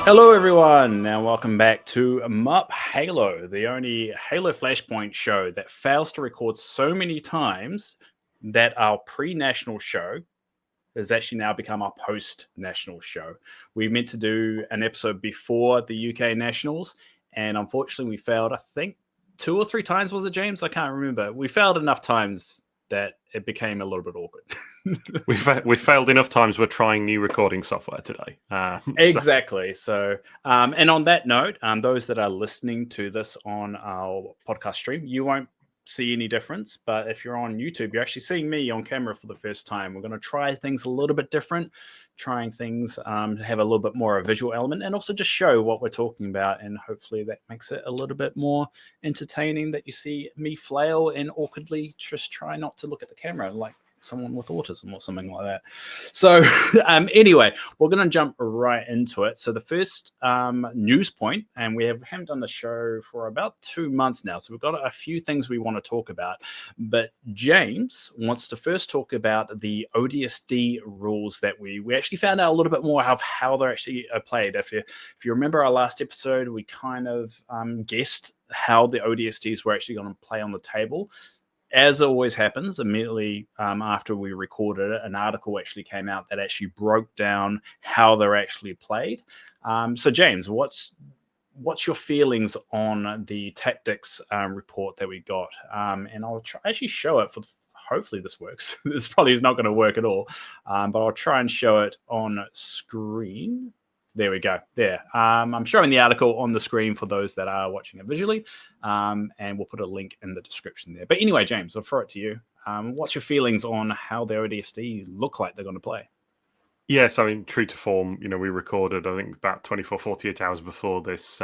Hello everyone, and welcome back to MUP Halo, the only Halo Flashpoint show that fails to record so many times that our pre-national show has actually now become our post-national show. We meant to do an episode before the UK Nationals, and unfortunately we failed, I think, 2 or 3 times, was it, James? I can't remember. We failed enough times that it became a little bit awkward. we failed enough times. We're trying new recording software today. Exactly. So, and on that note, those that are listening to this on our podcast stream, you won't see any difference. But if you're on YouTube, you're actually seeing me on camera for the first time. We're going to try things a little bit different, trying things to have a little bit more of a visual element and also just show what we're talking about. And hopefully that makes it a little bit more entertaining that you see me flail and awkwardly just try not to look at the camera like someone with autism or something like that. So anyway, we're going to jump right into it. So the first news point, and we haven't done the show for about 2 months now, so we've got a few things we want to talk about. But James wants to first talk about the ODST rules that we actually found out a little bit more of how they're actually played. If you remember our last episode, we kind of guessed how the ODSTs were actually going to play on the table. As always happens, immediately after we recorded it, an article actually came out that actually broke down how they're actually played. So, James, what's your feelings on the tactics report that we got? And I'll actually show it hopefully this works. This probably is not going to work at all, but I'll try and show it on screen. There we go. There. I'm showing the article on the screen for those that are watching it visually, and we'll put a link in the description there. But anyway, James, I'll throw it to you. What's your feelings on how the ODST look like they're going to play? Yes, I mean, true to form, we recorded, I think, about 24, 48 hours before this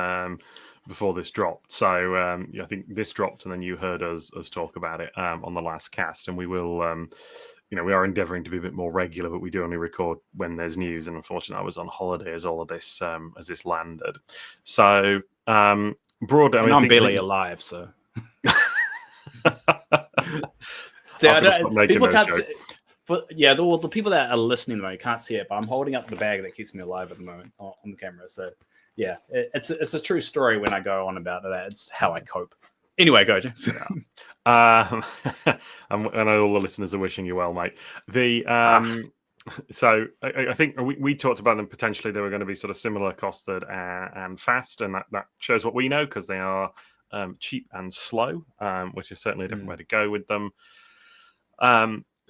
dropped. So I think this dropped, and then you heard us talk about it on the last cast, and we will... we are endeavouring to be a bit more regular, but we do only record when there's news. And unfortunately, I was on holiday as all of this as this landed. So, broadly, I'm barely alive, so. People can't see. The people that are listening though, you can't see it, but I'm holding up the bag that keeps me alive at the moment on the camera. So, yeah, it's a true story when I go on about that. It's how I cope. Anyway, go, James. I know all the listeners are wishing you well, mate. So I think we talked about them potentially. They were going to be sort of similar costed and fast, and that shows what we know because they are cheap and slow, which is certainly a different way to go with them.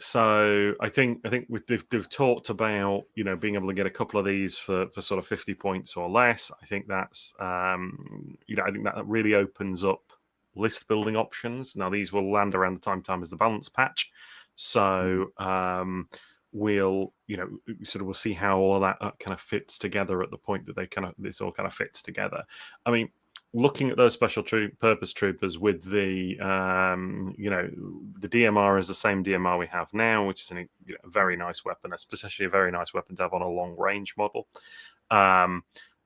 So I think they've talked about being able to get a couple of these for sort of 50 points or less. I think that's I think that really opens up list building options. Now these will land around the time as the balance patch, so we'll see how all of that kind of fits together at the point that this all kind of fits together. I mean, looking at those special purpose troopers with the the DMR is the same DMR we have now, which is a very nice weapon, especially a very nice weapon to have on a long range model.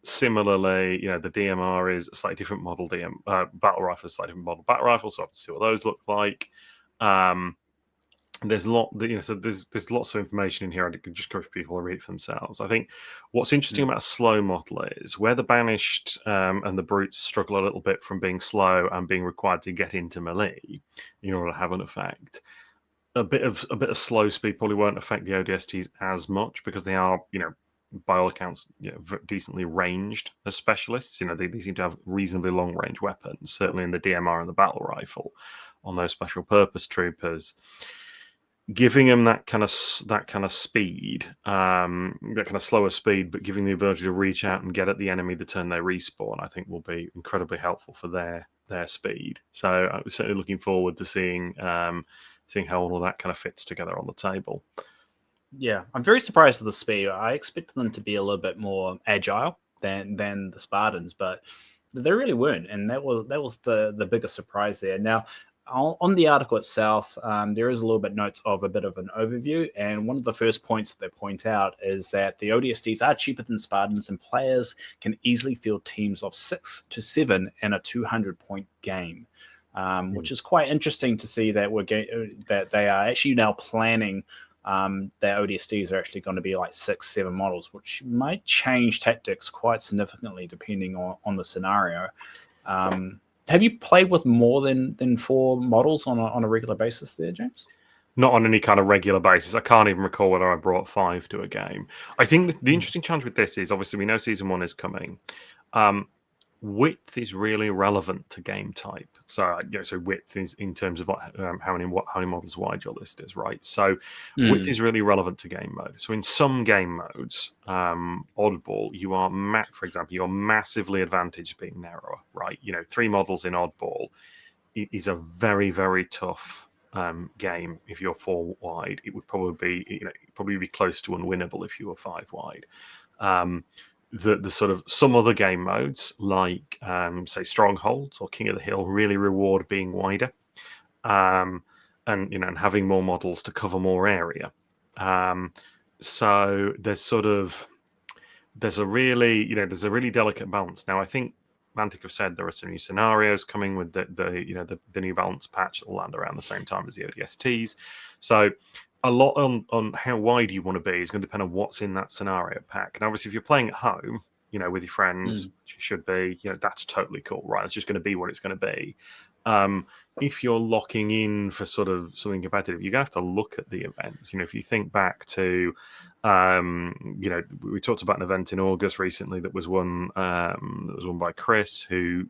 Similarly, the DMR is a slightly different model. Battle rifle is a slightly different model battle rifle, so I have to see what those look like. There's there's lots of information in here. I could just encourage people to read it for themselves. I think what's interesting about a slow model is where the banished and the brutes struggle a little bit from being slow and being required to get into melee in order to have an effect. A bit of slow speed probably won't affect the ODSTs as much because they are, by all accounts, decently ranged as specialists. They seem to have reasonably long range weapons, certainly in the DMR and the battle rifle on those special purpose troopers. Giving them that kind of speed, that kind of slower speed, but giving the ability to reach out and get at the enemy the turn they respawn, I think will be incredibly helpful for their speed. So I'm certainly looking forward to seeing how all of that kind of fits together on the table. Yeah, I'm very surprised at the speed. I expected them to be a little bit more agile than the Spartans, but they really weren't, and that was the biggest surprise there. Now, on the article itself, there is a little bit notes of a bit of an overview, and one of the first points that they point out is that the ODSTs are cheaper than Spartans, and players can easily field teams of 6 to 7 in a 200-point game, which is quite interesting to see that that they are actually now planning. Their ODSTs are actually going to be like 6, 7 models, which might change tactics quite significantly depending on the scenario. Have you played with more than 4 models on a regular basis there, James? Not on any kind of regular basis. I can't even recall whether I brought 5 to a game. I think the interesting challenge with this is, obviously, we know Season 1 is coming. Width is really relevant to game type. So, so width is in terms of how many models wide your list is, right? So, width is really relevant to game mode. So, in some game modes, oddball, for example, you're massively advantaged being narrower, right? 3 models in oddball is a very, very tough game. If you're 4 wide, it would probably be close to unwinnable if you were 5 wide. The sort of some other game modes like say Strongholds or King of the Hill really reward being wider, and having more models to cover more area. So there's a really delicate balance. Now I think Mantic have said there are some new scenarios coming with the new balance patch that will land around the same time as the ODSTs. So a lot on how wide you want to be is going to depend on what's in that scenario pack. And obviously, if you're playing at home, with your friends, which you should be, that's totally cool, right? It's just going to be what it's going to be. If you're locking in for sort of something competitive, you're going to have to look at the events. If you think back to, we talked about an event in August recently that was won by Chris, who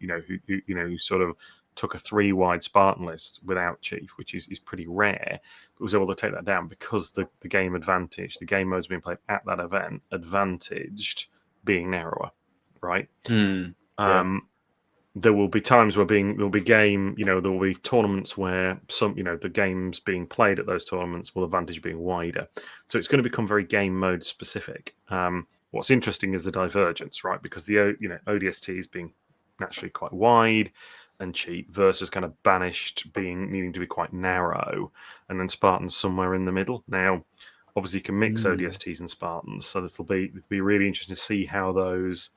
sort of took a 3 wide Spartan list without Chief, which is pretty rare, but was able to take that down because the game advantage, the game modes being played at that event, advantaged being narrower, right? Yeah. There will be times where there will be tournaments where the games being played at those tournaments will advantage being wider. So it's going to become very game mode specific. What's interesting is the divergence, right? Because the ODST is being naturally quite wide and cheap versus kind of banished needing to be quite narrow, and then Spartans somewhere in the middle. Now, obviously, you can mix ODSTs and Spartans, so it'll be really interesting to see how those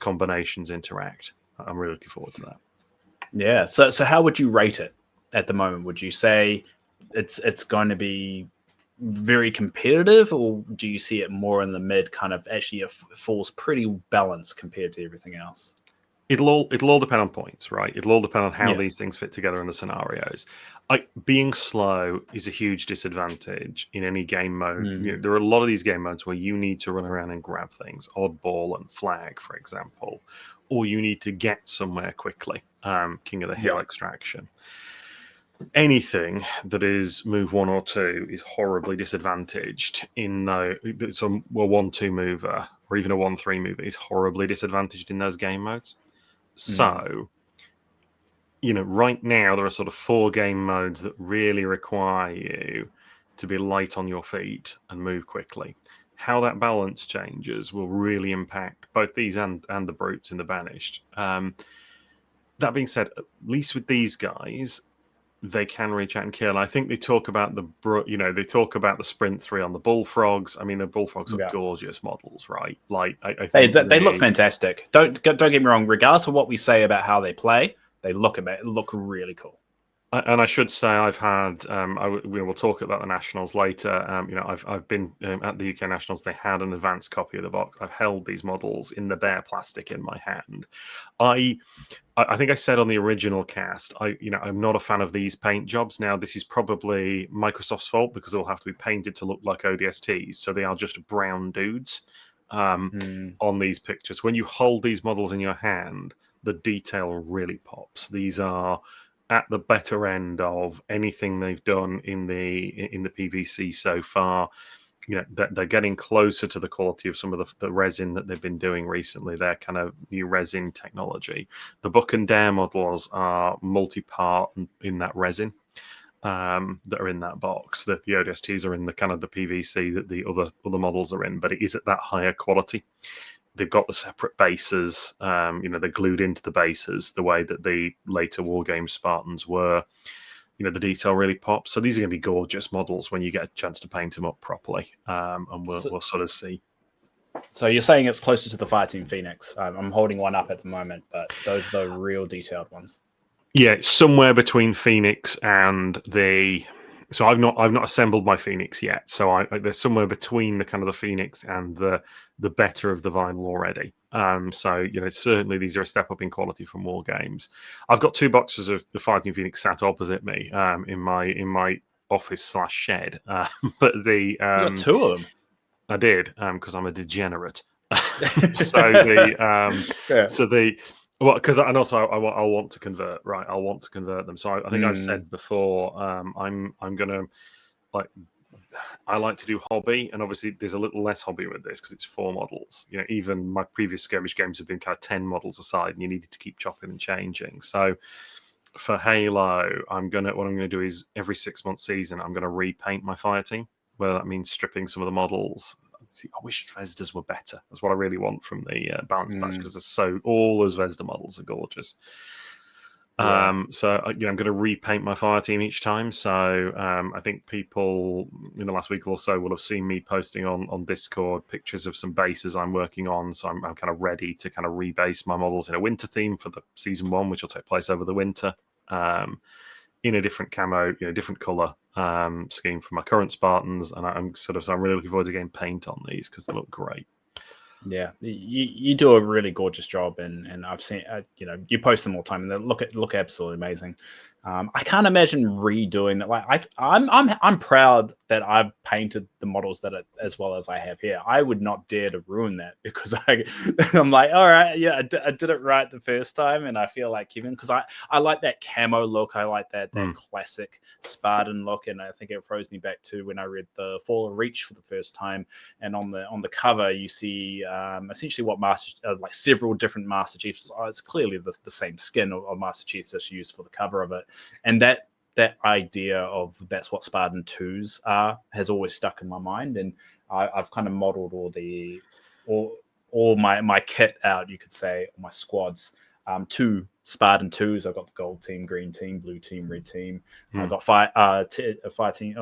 combinations interact. I'm really looking forward to that. Yeah. So how would you rate it at the moment? Would you say it's going to be very competitive, or do you see it more in the mid? Kind of actually it falls pretty balanced compared to everything else. It'll all depend on points, right? It'll all depend on how these things fit together in the scenarios. Being slow is a huge disadvantage in any game mode. There are a lot of these game modes where you need to run around and grab things, oddball and flag, for example, or you need to get somewhere quickly. King of the Hill extraction. Anything that is move 1 or 2 is horribly disadvantaged in it's a 1-2 mover or even a 1-3 mover is horribly disadvantaged in those game modes. So, right now there are sort of 4 game modes that really require you to be light on your feet and move quickly. How that balance changes will really impact both these and the brutes in the banished. That being said, at least with these guys, they can reach out and kill. I think they talk about the sprint 3 on the bullfrogs. I mean, the bullfrogs are gorgeous models, right? Like I think they look fantastic. Don't get me wrong. Regardless of what we say about how they play, they look really cool. And I should say I've had we'll talk about the Nationals later. I've been at the UK Nationals. They had an advanced copy of the box. I've held these models in the bare plastic in my hand. I think I said on the original cast, I'm not a fan of these paint jobs. Now this is probably Microsoft's fault because they'll have to be painted to look like ODSTs, so they are just brown dudes on these pictures. When you hold these models in your hand, the detail really pops. These are at the better end of anything they've done in the PVC so far. They're getting closer to the quality of some of the resin that they've been doing recently. Their kind of new resin technology. The Buck and Dare models are multi-part in that resin that are in that box. The ODSTs are in the kind of the PVC that the other models are in, but it is at that higher quality. they've got the separate bases. They're glued into the bases the way that the later Wargame Spartans were. The detail really pops. So these are going to be gorgeous models when you get a chance to paint them up properly, and we'll sort of see. So you're saying it's closer to the Fireteam Phoenix. I'm holding one up at the moment, but those are the real detailed ones. Yeah, it's somewhere between Phoenix and the. So I've not assembled my Phoenix yet. So they're somewhere between the kind of the Phoenix and the better of the vinyl already. So certainly these are a step up in quality from War Games. I've got 2 boxes of the Fighting Phoenix sat opposite me in my office / shed. But you got 2 of them. I did because I'm a degenerate. Because and also I want to convert, right? I want to convert them. So I think I've said before, I'm gonna I like to do hobby, and obviously there's a little less hobby with this because it's 4 models. Even my previous skirmish games have been kind of 10 models aside, and you needed to keep chopping and changing. So for Halo, what I'm gonna do is every 6-month season I'm gonna repaint my fire team, whether that means stripping some of the models. I wish Zvezdas were better. That's what I really want from the balance patch, because all those Zvezda models are gorgeous. Yeah. So I'm going to repaint my fire team each time. So I think people in the last week or so will have seen me posting on Discord pictures of some bases I'm working on. So I'm kind of ready to kind of rebase my models in a winter theme for the season 1, which will take place over the winter. In a different camo, different color scheme from my current Spartans, and I'm really looking forward to getting paint on these because they look great. Yeah, you do a really gorgeous job, and I've seen you post them all the time, and they look absolutely amazing. I can't imagine redoing that. Like I'm proud that I've painted the models as well as I have here. I would not dare to ruin that because I'm like, all right, yeah, I did it right the first time, and I feel like Kevin, because I like that camo look. I like that classic Spartan look, and I think it throws me back to when I read the Fall of Reach for the first time, and on the cover you see essentially what like several different Master Chiefs. It's clearly the same skin of Master Chiefs that's used for the cover of it. And that idea of that's what Spartan 2s are has always stuck in my mind, and I've kind of modeled all my kit out, you could say, my squads to Spartan 2s. I've got the gold team, green team, blue team, red team. I've got fire team,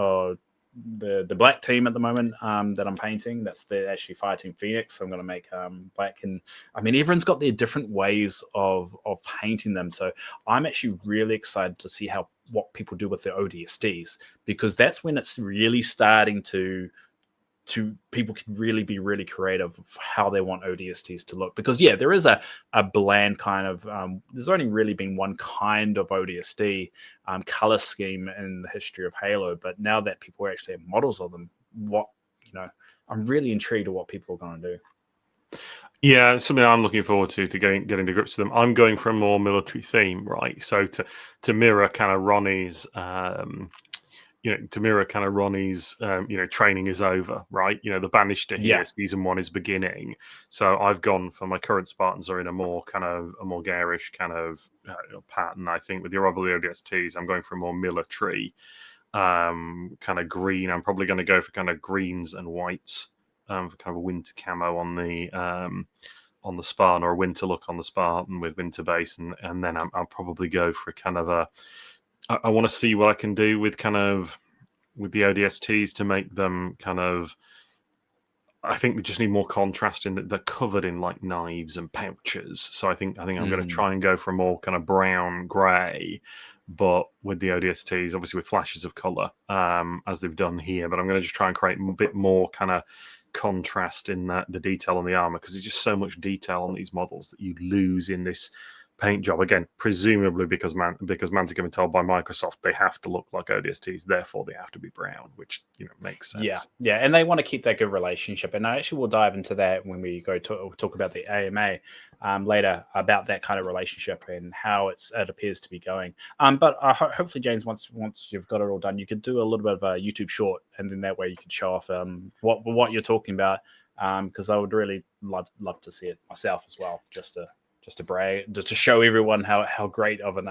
the black team at the moment that I'm painting. That's actually Fireteam Phoenix. I'm going to make black, and I mean everyone's got their different ways of painting them. So I'm actually really excited to see what people do with their ODSTs, because that's when it's really starting to people can really be really creative of how they want ODSTs to look. Because yeah, there is a bland kind of there's only really been one kind of ODST color scheme in the history of Halo, but now that people actually have models of them, I'm really intrigued at what people are going to do. Yeah, it's something I'm looking forward to getting to grips with them. I'm going for a more military theme, right? So to mirror kind of Ronnie's training is over, right? The Banished here, season 1 is beginning. So I've gone for my current Spartans are in a more garish kind of pattern. I think with your other ODSTs, I'm going for a more military kind of green. I'm probably going to go for kind of greens and whites for kind of a winter camo on the Spartan, or a winter look on the Spartan with winter base, and then I'll probably go for kind of I want to see what I can do with the ODSTs to make them kind of. I think they just need more contrast in that they're covered in like knives and pouches. So I think I'm going to try and go for a more kind of brown grey, but with the ODSTs, obviously with flashes of color, as they've done here. But I'm going to just try and create a bit more kind of contrast in the detail on the armor, because there's just so much detail on these models that you lose in this paint job, again, presumably because Mantic have been told by Microsoft they have to look like ODSTs, therefore they have to be brown, which makes sense. Yeah, and they want to keep that good relationship, and I actually will dive into that when we go to talk about the AMA later, about that kind of relationship and how it appears to be going. But hopefully, James, once you've got it all done, you could do a little bit of a YouTube short, and then that way you could show off what you're talking about, because I would really love to see it myself as well, just to brag, just to show everyone how great of an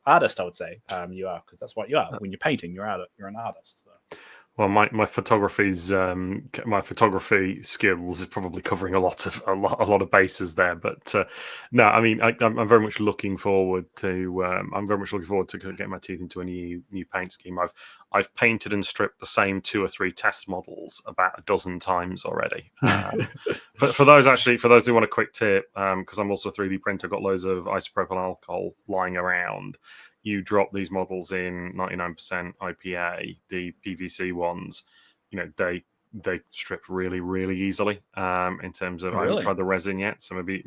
artist I would say you are, because that's what you are when you're painting. You're an artist. So. Well, my photography's my photography skills is probably covering a lot of bases there. But no, I mean, I'm very much looking forward to getting my teeth into a new paint scheme. I've painted and stripped the same 2 or 3 test models about a dozen times already. For those who want a quick tip, because I'm also a 3D printer, I've got loads of isopropyl alcohol lying around. You drop these models in 99% IPA, the PVC ones, they strip really, really easily. In terms of, Oh, I haven't really? tried the resin yet, so maybe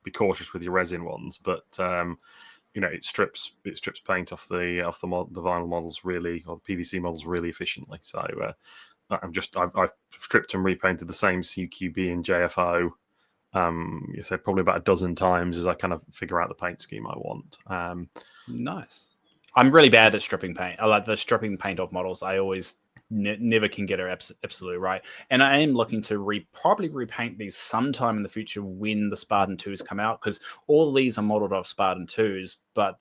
be cautious with your resin ones. But it strips paint off the vinyl models really, or the PVC models really efficiently. So I've stripped and repainted the same CQB and JFO. You say probably about a dozen times as I kind of figure out the paint scheme I want. Nice. I'm really bad at stripping paint. I like the stripping paint off models. I always never can get her absolutely right. And I am looking to probably repaint these sometime in the future when the Spartan 2s come out, because all these are modeled off Spartan 2s, but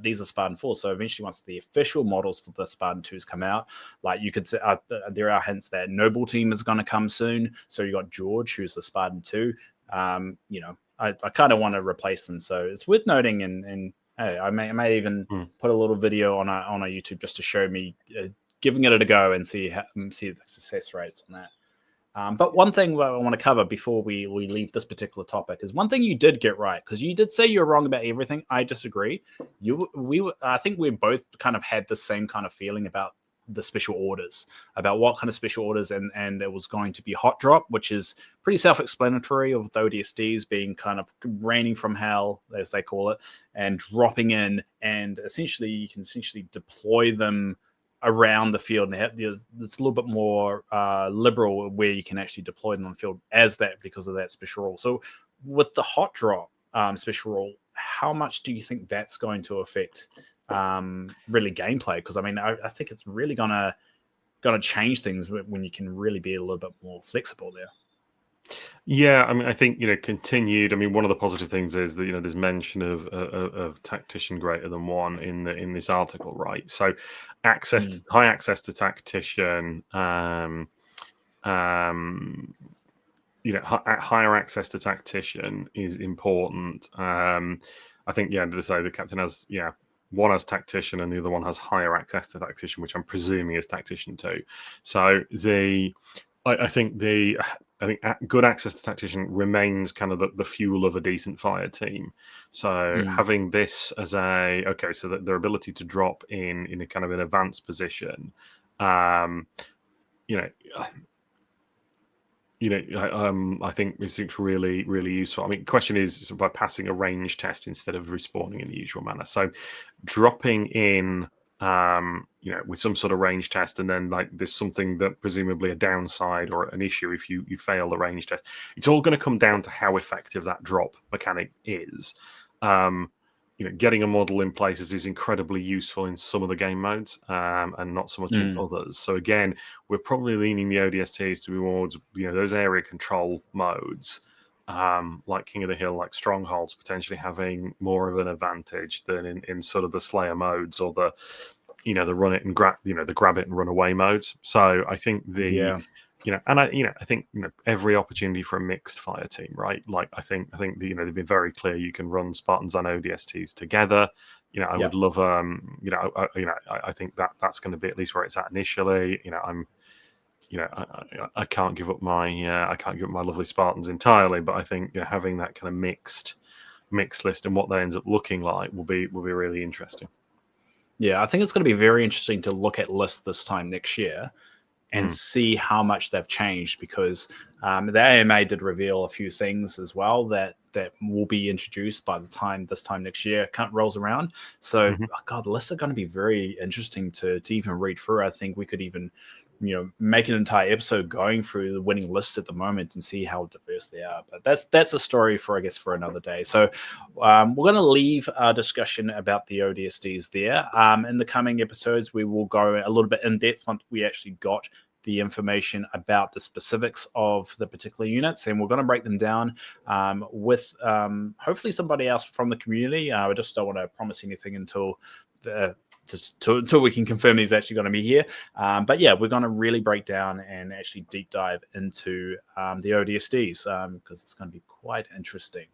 these are Spartan 4s. So eventually, once the official models for the Spartan 2s come out, like you could say, there are hints that Noble Team is going to come soon. So you got George, who's the Spartan 2. I kind of want to replace them. So it's worth noting, and hey, I may even put a little video on our YouTube just to show me giving it a go and see the success rates on that. But one thing that I want to cover before we leave this particular topic is one thing you did get right, because you did say you're wrong about everything. I disagree. I think we both kind of had the same kind of feeling about the special orders, about what kind of special orders, and it was going to be hot drop, which is pretty self-explanatory, of the ODSTs being kind of raining from hell, as they call it, and dropping in, and you can deploy them around the field, and it's a little bit more liberal where you can actually deploy them on the field as that, because of that special rule. So with the hot drop special rule, how much do you think that's going to affect really gameplay? Because I mean, I think it's really gonna change things when you can really be a little bit more flexible there. Yeah, I mean, I think continued. I mean, one of the positive things is that there's mention of tactician greater than one in this article, right? So, high access to tactician, higher access to tactician is important. I think, to say the captain has, one has tactician and the other one has higher access to tactician, which I'm presuming is tactician too. So I think good access to tactician remains kind of the fuel of a decent fire team. So having this as so that their ability to drop in a kind of an advanced position, I think it's really, really useful. I mean, the question is by passing a range test instead of respawning in the usual manner. So dropping in, with some sort of range test, and then there's something that presumably a downside or an issue if you fail the range test. It's all going to come down to how effective that drop mechanic is. Getting a model in places is incredibly useful in some of the game modes, and not so much in others. So again, we're probably leaning the ODSTs towards those area control modes, like King of the Hill, like Strongholds, potentially having more of an advantage than in sort of the Slayer modes, or the the run it and grab the grab it and run away modes. So I think I think every opportunity for a mixed fire team, right? Like I think they've been very clear. You can run Spartans and ODSTs together. I would love I think that's going to be at least where it's at initially. I can't give up my lovely Spartans entirely, but I think having that kind of mixed list and what that ends up looking like will be really interesting. Yeah, I think it's going to be very interesting to look at lists this time next year and see how much they've changed, because the AMA did reveal a few things as well that will be introduced by the time this time next year rolls around. So, God, the lists are going to be very interesting to even read through. I think we could even make an entire episode going through the winning lists at the moment and see how diverse they are. But that's a story for, I guess, for another day. So we're going to leave our discussion about the ODSTs there. In the coming episodes, we will go a little bit in depth once we actually got the information about the specifics of the particular units, and we're going to break them down with hopefully somebody else from the community. I just don't want to promise anything until until we can confirm he's actually going to be here. But yeah, we're going to really break down and actually deep dive into the ODSTs because it's going to be quite interesting.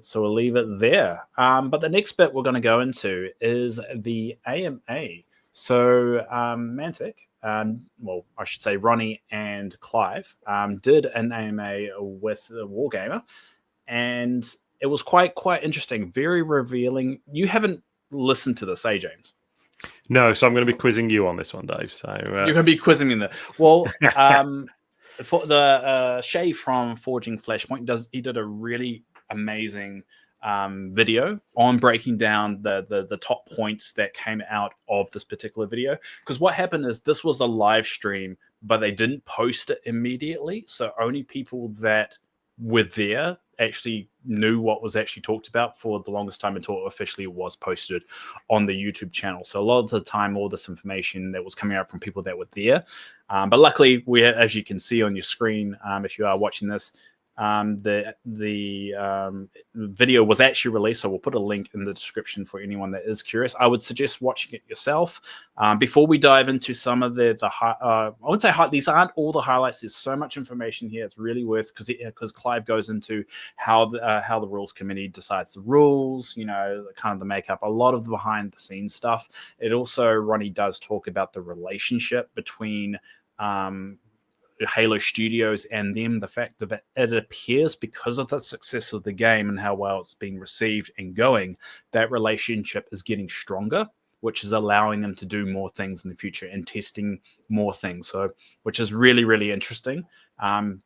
So we'll leave it there. But the next bit we're going to go into is the AMA. So Mantic, well, I should say Ronnie and Clive did an AMA with the Wargamer, and it was quite interesting, very revealing. You haven't listened to this, James? No, so I'm going to be quizzing you on this one, Dave. So you're going to be quizzing me in there. Well, for the Shay from Forging Flashpoint he did a really amazing video on breaking down the top points that came out of this particular video. Because what happened is this was a live stream, but they didn't post it immediately, so only people that were there actually knew what was actually talked about for the longest time until it officially was posted on the YouTube channel. So a lot of the time, all this information that was coming out from people that were there. But luckily, as you can see on your screen, if you are watching this, the video was actually released, so we'll put a link in the description for anyone that is curious. I would suggest watching it yourself. Before we dive into some of I wouldn't say these aren't all the highlights. There's so much information here. It's really worth, because Clive goes into how the rules committee decides the rules, kind of the makeup, a lot of the behind the scenes stuff. It also, Ronnie does talk about the relationship between Halo Studios and them, the fact that it appears, because of the success of the game and how well it's been received and going, that relationship is getting stronger, which is allowing them to do more things in the future and testing more things. So, which is really, really interesting,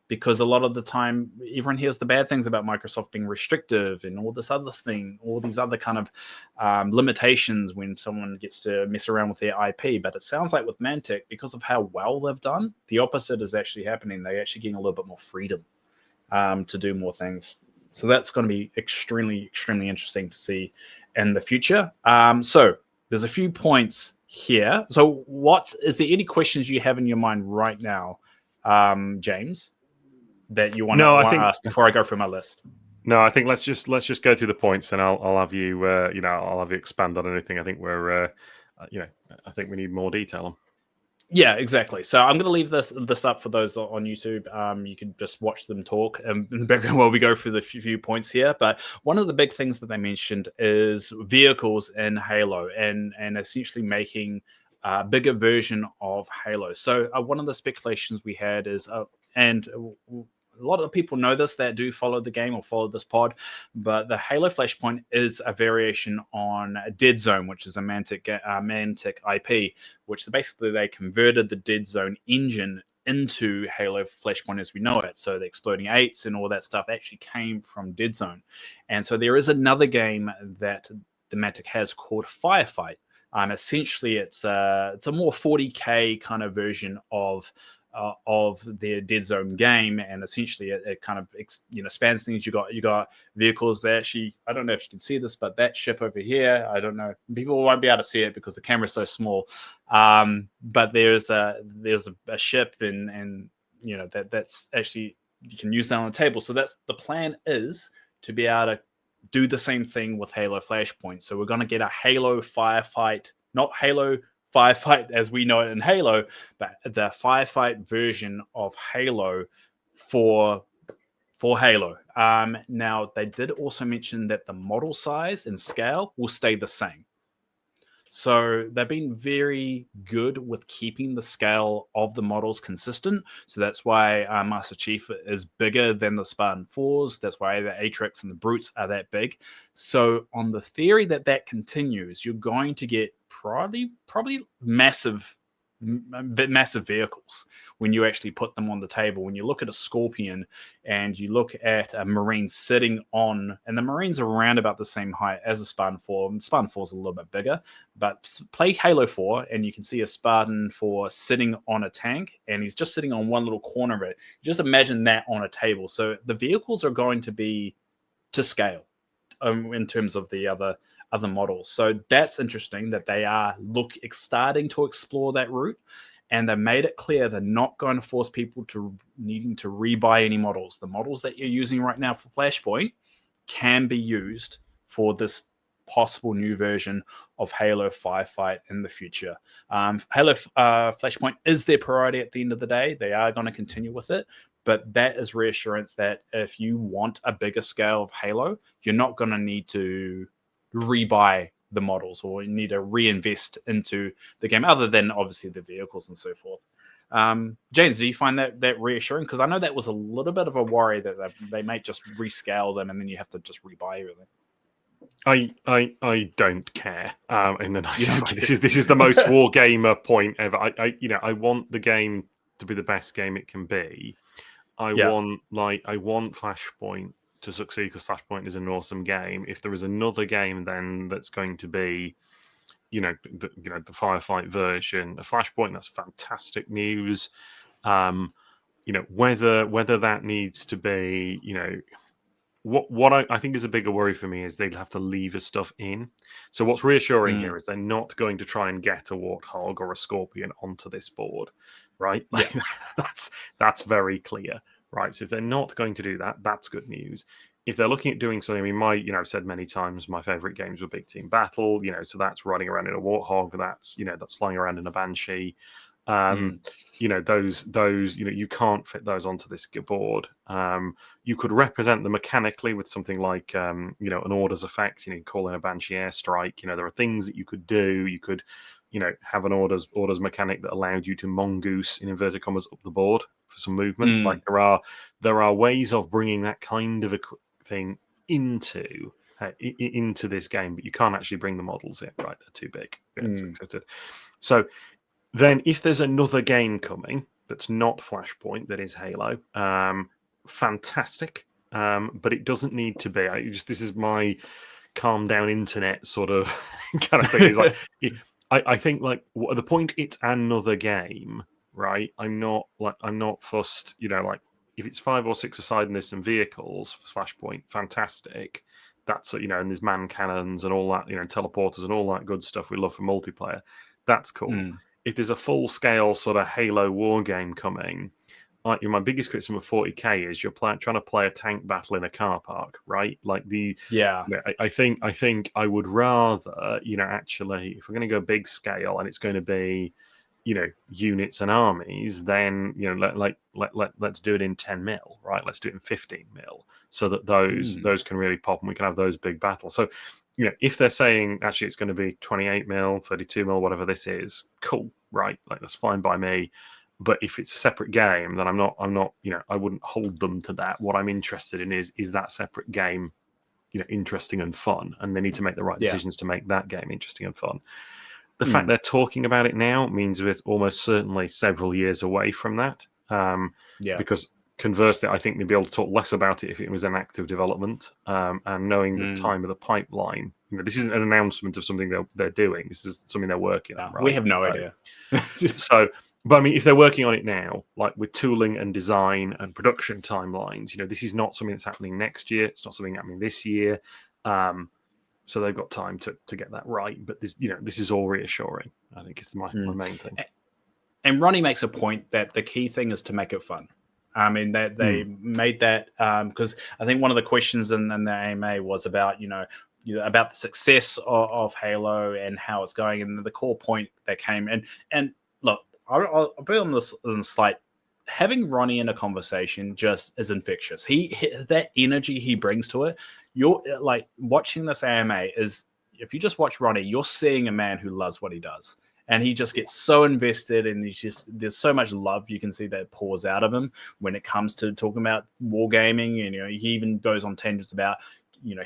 because a lot of the time everyone hears the bad things about Microsoft being restrictive and all this other thing, all these other kind of limitations when someone gets to mess around with their IP. But it sounds like with Mantic, because of how well they've done, the opposite is actually happening. They're actually getting a little bit more freedom to do more things. So that's going to be extremely, extremely interesting to see in the future. So there's a few points here. So is there any questions you have in your mind right now, James, that you want to ask before I go through my list? No, I think let's just go through the points, and I'll have you I'll have you expand on anything. I think I think we need more detail on. Yeah, exactly. So I'm going to leave this up for those on YouTube. You can just watch them talk in the background while we go through the few points here. But one of the big things that they mentioned is vehicles in Halo and essentially making a bigger version of Halo. So one of the speculations we had is, and a lot of people know this that do follow the game or follow this pod, but the Halo Flashpoint is a variation on Dead Zone, which is a Mantic IP, which basically they converted the Dead Zone engine into Halo Flashpoint as we know it. So the Exploding Eights and all that stuff actually came from Dead Zone. And so there is another game that the Mantic has called Firefight. Essentially, it's a more 40K kind of version of their Dead Zone game, and essentially it kind of spans things. You got vehicles that actually, I don't know if you can see this, but that ship over here, I don't know, people won't be able to see it because the camera's so small. But there's a ship, and that's actually, you can use that on the table. So that's the plan, is to be able to do the same thing with Halo Flashpoint. So we're going to get a Halo Firefight, not Halo Firefight as we know it in Halo, but the Firefight version of Halo for Halo. Now, they did also mention that the model size and scale will stay the same. So they've been very good with keeping the scale of the models consistent. So that's why Master Chief is bigger than the Spartan 4s. That's why the Atrix and the Brutes are that big. So on the theory that continues, you're going to get probably massive vehicles when you actually put them on the table. When you look at a Scorpion and you look at a Marine sitting on, and the Marine's around about the same height as a Spartan 4. Spartan 4 is a little bit bigger, but play Halo 4 and you can see a Spartan 4 sitting on a tank, and he's just sitting on one little corner of it. Just imagine that on a table. So the vehicles are going to be to scale in terms of the other models. So that's interesting that they are starting to explore that route, and they made it clear they're not going to force people to needing to rebuy any models. The models that you're using right now for Flashpoint can be used for this possible new version of Halo Firefight in the future. Halo Flashpoint is their priority at the end of the day. They are going to continue with it, but that is reassurance that if you want a bigger scale of Halo, you're not going to need to rebuy the models or you need to reinvest into the game, other than obviously the vehicles and so forth. James, do you find that reassuring? Because I know that was a little bit of a worry that they might just rescale them and then you have to just rebuy everything. I don't care in the nicest way. This is the most wargamer point ever. I want the game to be the best game it can be. I want Flashpoint to succeed because Flashpoint is an awesome game. If there is another game then that's going to be, the Firefight version, a Flashpoint, that's fantastic news. Whether that needs to be, what I think is a bigger worry for me is they'd have to lever stuff in. So what's reassuring here is they're not going to try and get a Warthog or a Scorpion onto this board, right? Like, that's very clear, right? So if they're not going to do that, that's good news. If they're looking at doing something, I've said many times my favorite games were Big Team Battle, so that's riding around in a Warthog, that's flying around in a Banshee. Those you can't fit those onto this board. You could represent them mechanically with something like an orders effect, call in a Banshee airstrike. There are things that you could do. You could have an orders mechanic that allowed you to mongoose in inverted commas up the board for some movement. Like there are ways of bringing that kind of a thing into this game, but you can't actually bring the models in, right? They're too big. So then if there's another game coming that's not Flashpoint, that is Halo, fantastic. But it doesn't need to be. This is my calm down internet sort of kind of thing. It's like, I think like the point it's another game, right? I'm not fussed, if it's 5 or 6 aside and there's some vehicles for Flashpoint, fantastic. That's and there's man cannons and all that, teleporters and all that good stuff we love for multiplayer. That's cool. If there's a full scale sort of Halo war game coming, like my biggest criticism of 40k is you're trying to play a tank battle in a car park, right? Like I think I would rather, actually, if we're going to go big scale and it's going to be, units and armies, then let's do it in 10 mil, right? Let's do it in 15 mil, so that those can really pop and we can have those big battles. So, if they're saying actually it's going to be 28 mil, 32 mil, whatever this is, cool, right? Like that's fine by me. But if it's a separate game, then I'm not, I wouldn't hold them to that. What I'm interested in is that separate game, interesting and fun, and they need to make the right decisions to make that game interesting and fun. The fact they're talking about it now means we're almost certainly several years away from that. Because conversely, I think they'd be able to talk less about it if it was an active development. And knowing the time of the pipeline, this isn't an announcement of something they're doing. This is something they're working on. Right? We have no idea. But I mean, if they're working on it now, like with tooling and design and production timelines, this is not something that's happening next year. It's not something happening this year. So they've got time to get that right. But this is all reassuring. I think it's my main thing. And Ronnie makes a point that the key thing is to make it fun. I mean, that they made that because I think one of the questions in the AMA was about, about the success of Halo and how it's going. And the core point that came in. And look, I'll be on this slide. Having Ronnie in a conversation just is infectious. That energy he brings to it. You're like watching this AMA is, if you just watch Ronnie, you're seeing a man who loves what he does. And he just gets so invested, and there's so much love you can see that pours out of him when it comes to talking about wargaming. He even goes on tangents about,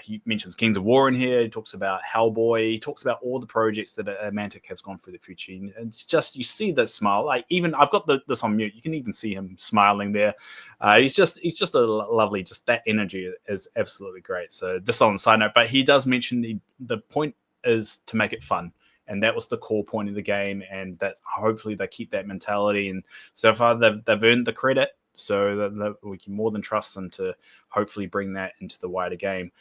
he mentions Kings of War in here. He talks about Hellboy. He talks about all the projects that Mantic has gone through the future. And it's just, you see that smile. Like, even I've got this on mute. You can even see him smiling there. He's just a lovely, just that energy is absolutely great. So just on a side note, but he does mention the point is to make it fun. And that was the core point of the game. And that hopefully they keep that mentality. And so far they've earned the credit. So that we can more than trust them to hopefully bring that into the wider game.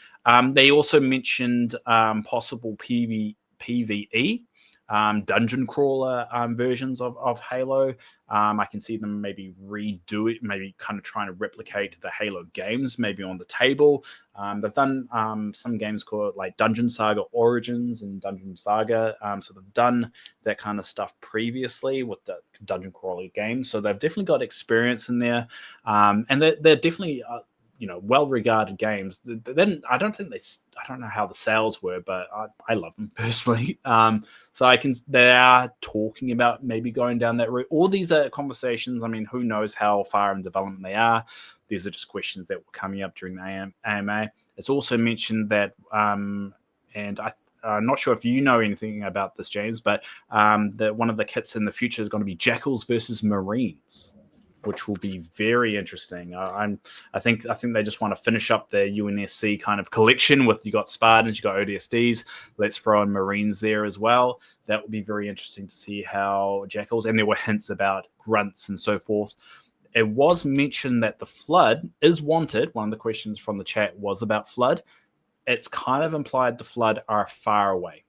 They also mentioned possible PvE. dungeon crawler versions of Halo. I can see them maybe redo it, maybe kind of trying to replicate the Halo games, maybe on the table. They've done some games called like Dungeon Saga Origins and Dungeon Saga. So they've done that kind of stuff previously with the dungeon crawler games. So they've definitely got experience in there. And they're definitely well-regarded games. Then I don't know how the sales were, but I love them personally. So they are talking about maybe going down that route. All these are conversations. I mean, who knows how far in development they are? These are just questions that were coming up during the AMA. It's also mentioned that, and I'm not sure if you know anything about this, James, but that one of the kits in the future is going to be Jackals versus Marines, which will be very interesting. I think they just want to finish up their UNSC kind of collection with, you got Spartans, you got ODSTs. Let's throw in Marines there as well. That would be very interesting to see how Jackals, and there were hints about grunts and so forth. It was mentioned that the Flood is wanted. One of the questions from the chat was about Flood. It's kind of implied the Flood are far away.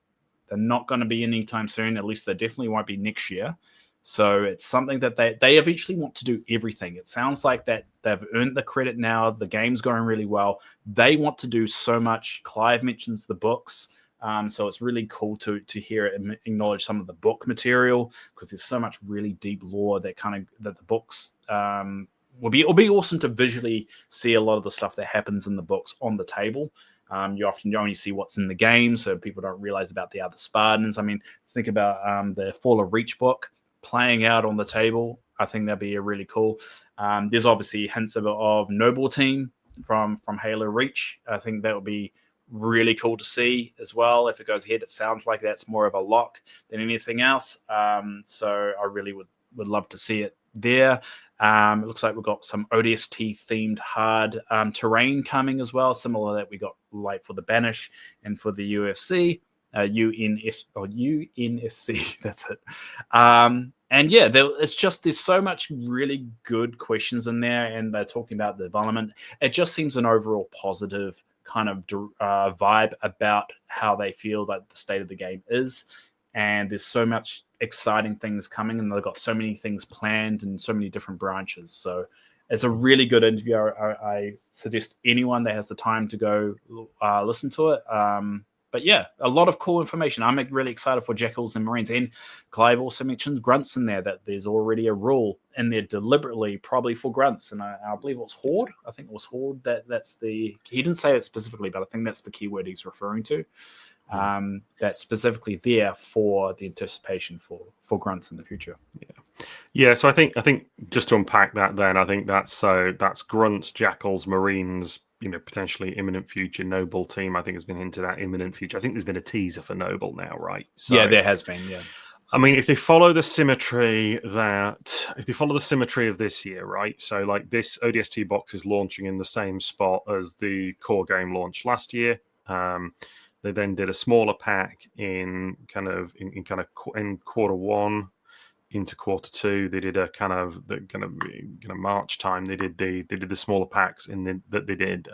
They're not going to be anytime soon. At least they definitely won't be next year. So it's something that they eventually want to do everything. It sounds like that they've earned the credit now. The game's going really well. They want to do so much. Clive mentions the books. So it's really cool to hear it and acknowledge some of the book material, because there's so much really deep lore that the books it'll be awesome to visually see a lot of the stuff that happens in the books on the table. You often only see what's in the game, so people don't realize about the other Spartans. I mean, think about the Fall of Reach book playing out on the table. I think that'd be a really cool. There's obviously hints of Noble Team from Halo Reach. I think that would be really cool to see as well. If it goes ahead, it sounds like that's more of a lock than anything else. So I really would love to see it there. It looks like we've got some ODST themed hard terrain coming as well, similar that we got like for the Banish and for the UFC. UNSC, that's it. And yeah, there's so much really good questions in there, and they're talking about the development. It just seems an overall positive kind of vibe about how they feel that the state of the game is. And there's so much exciting things coming, and they've got so many things planned and so many different branches. So it's a really good interview. I suggest anyone that has the time to go listen to it. But yeah, a lot of cool information. I'm really excited for Jackals and Marines. And Clive also mentions grunts in there, that there's already a rule in there deliberately, probably for grunts. And I believe it was Horde. I think it was Horde. He didn't say it specifically, but I think that's the keyword he's referring to. That's specifically there for the anticipation for grunts in the future. Yeah. So I think just to unpack that, then I think that's grunts, Jackals, Marines. Potentially imminent future. Noble Team, I think, has been hinted at imminent future. I think there's been a teaser for Noble now, right? So, yeah, there has been. Yeah. I mean, if they follow the symmetry of this year, right? So, like, this ODST box is launching in the same spot as the core game launched last year. They then did a smaller pack in quarter one into quarter two. They did a kind of March time. They did the smaller packs that they did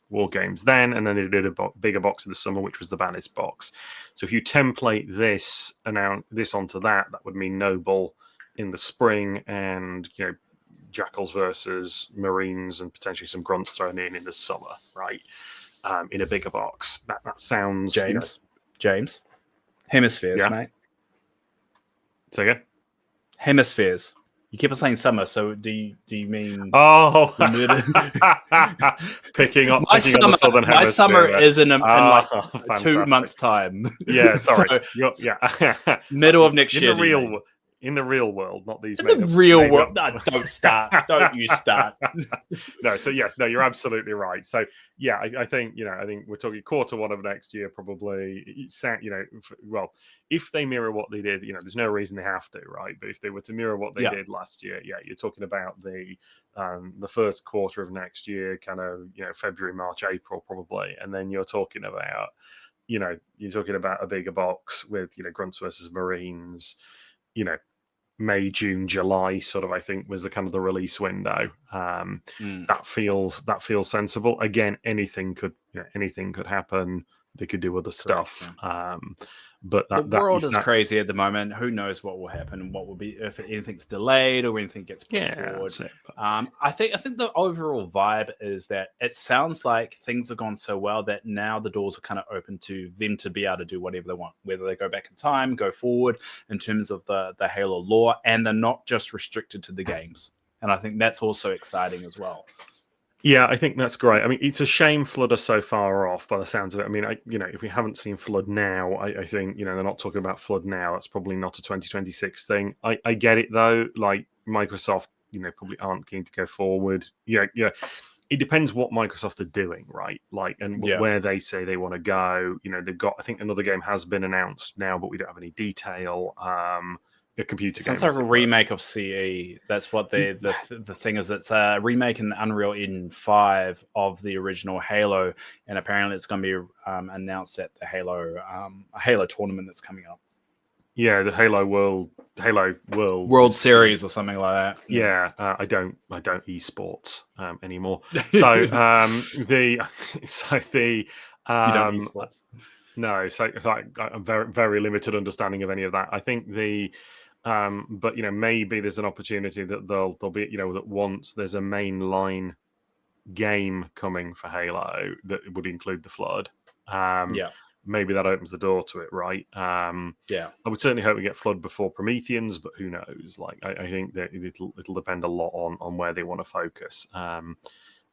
War Games then, and then they did a bigger box in the summer, which was the Banis box. So if you template this onto that would mean Noble in the spring, and Jackals versus Marines, and potentially some grunts thrown in the summer, right? In a bigger box. That sounds James. Hemispheres, mate. Say again. Hemispheres. You keep on saying summer, so do you mean? Oh, picking up the southern hemisphere. My summer is in like 2 months' time. Yeah, sorry. So, middle of next year. In the real world, not these. In the real world, no, don't start. Don't you start. No, so yeah, no, you're absolutely right. So yeah, I think we're talking quarter one of next year, probably. Well, if they mirror what they did, there's no reason they have to, right? But if they were to mirror what they did last year, yeah, you're talking about the first quarter of next year, kind of February, March, April, probably, and then you're talking about a bigger box with grunts versus Marines. May, June, July, sort of, I think, was the kind of the release window. That feels sensible. Again, anything could happen. They could do other stuff. Yeah. But the world is crazy at the moment. Who knows what will happen and what will be if anything's delayed or anything gets pushed forward. I think the overall vibe is that it sounds like things have gone so well that now the doors are kind of open to them to be able to do whatever they want, whether they go back in time, go forward in terms of the Halo lore, and they're not just restricted to the games. And I think that's also exciting as well. Yeah, I think that's great. I mean, it's a shame Flood are so far off by the sounds of it. I mean, if we haven't seen Flood now, I think, they're not talking about Flood now. That's probably not a 2026 thing. I get it, though. Like, Microsoft, probably aren't keen to go forward. Yeah. It depends what Microsoft are doing, right? Like, and where they say they want to go. They've got, I think another game has been announced now, but we don't have any detail. A computer game. Sounds like a remake of CE. That's what the thing is. It's a remake in Unreal Engine 5 of the original Halo, and apparently it's going to be announced at the Halo tournament that's coming up. Yeah, the Halo World Series or something like that. Yeah, I don't esports anymore. So you don't esports. No, so I'm very very limited understanding of any of that. I think but maybe there's an opportunity that there'll be that once there's a mainline game coming for Halo that would include the Flood. Maybe that opens the door to it, right? I would certainly hope we get Flood before Prometheans, but who knows? Like I think that it'll depend a lot on where they want to focus.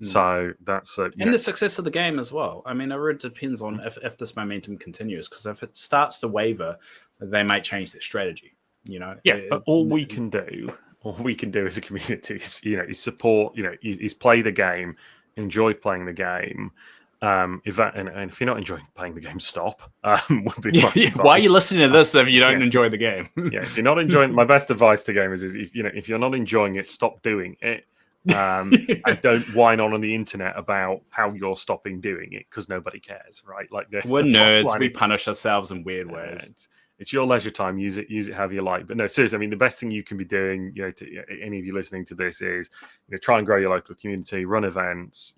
So that's and the success of the game as well. I mean, it really depends on if this momentum continues, because if it starts to waver, they might change their strategy. All we can do as a community is support. Is play the game, enjoy playing the game. If you're not enjoying playing the game, stop. Would be why are you listening to this if you don't enjoy the game? If you're not enjoying, my best advice to gamers is if you're not enjoying it, stop doing it. And don't whine on the internet about how you're stopping doing it, because nobody cares, right? Like we're nerds. We punish ourselves in weird ways. It's your leisure time. Use it however you like. But no, seriously, I mean, the best thing you can be doing, to any of you listening to this is, try and grow your local community, run events,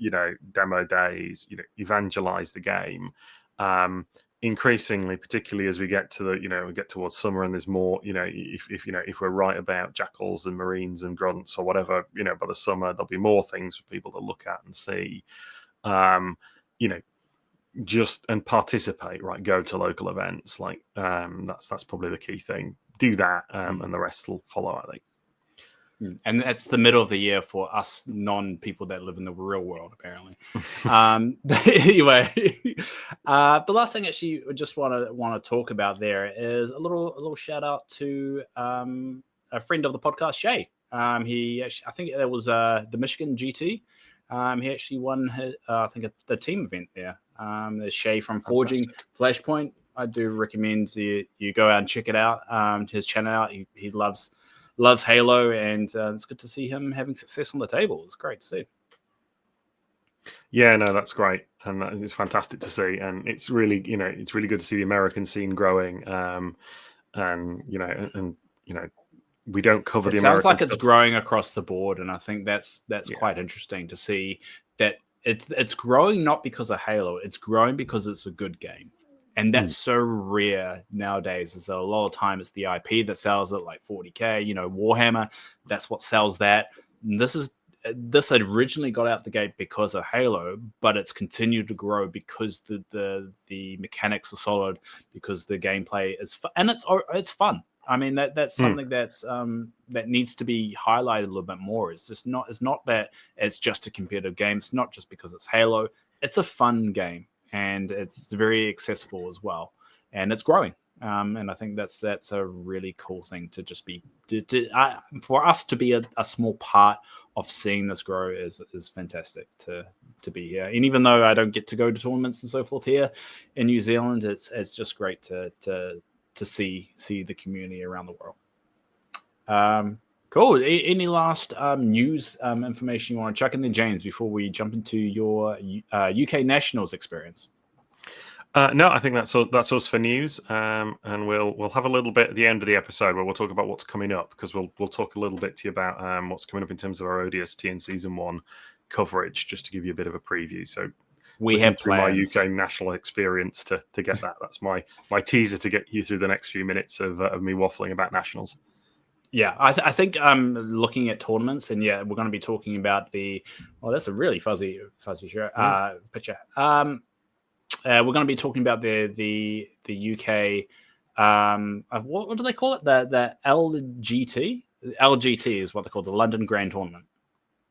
demo days, evangelize the game. Increasingly, particularly as we get to we get towards summer and there's more, if we're right about jackals and marines and grunts or whatever, by the summer there'll be more things for people to look at and see. Just and participate, right? Go to local events, like that's probably the key thing. Do that, and the rest will follow, I think. And that's the middle of the year for us non-people that live in the real world, apparently. Anyway, the last thing actually I just want to talk about there is a little shout out to a friend of the podcast, Shay. He actually, I think it was the Michigan GT. He actually won I think the team event there. There's Shay from Forging Flashpoint. I do recommend you go out and check it out. His channel out. He loves Halo, and it's good to see him having success on the table. It's great to see. Yeah, no, that's great, and it's fantastic to see, and it's really it's really good to see the American scene growing. And we don't cover the American. Sounds like it's growing across the board, and I think that's quite interesting to see that it's growing not because of Halo, it's growing because it's a good game. And that's so rare nowadays, is that a lot of time it's the IP that sells it, like 40K, Warhammer, that's what sells that. And this had originally got out the gate because of Halo, but it's continued to grow because the mechanics are solid, because the gameplay is and it's fun. I mean, that's something that's that needs to be highlighted a little bit more. It's not that it's just a competitive game. It's not just because it's Halo. It's a fun game, and it's very accessible as well, and it's growing. And I think that's a really cool thing to just be for us to be a small part of seeing this grow is fantastic to be here. And even though I don't get to go to tournaments and so forth here in New Zealand, it's just great to see the community around the world. Cool. Any last news information you want to chuck in there, James, before we jump into your UK Nationals experience? No, I think that's us for news, and we'll have a little bit at the end of the episode where we'll talk about what's coming up, because we'll talk a little bit to you about what's coming up in terms of our ODST and season 1 coverage, just to give you a bit of a preview. So we have through my plans. UK national experience to get that. That's my teaser to get you through the next few minutes of me waffling about nationals. Yeah, I think I'm looking at tournaments, and yeah, we're going to be talking about the. Oh, that's a really fuzzy picture. We're going to be talking about the UK. What do they call it? The LGT. LGT is what they call the London Grand Tournament.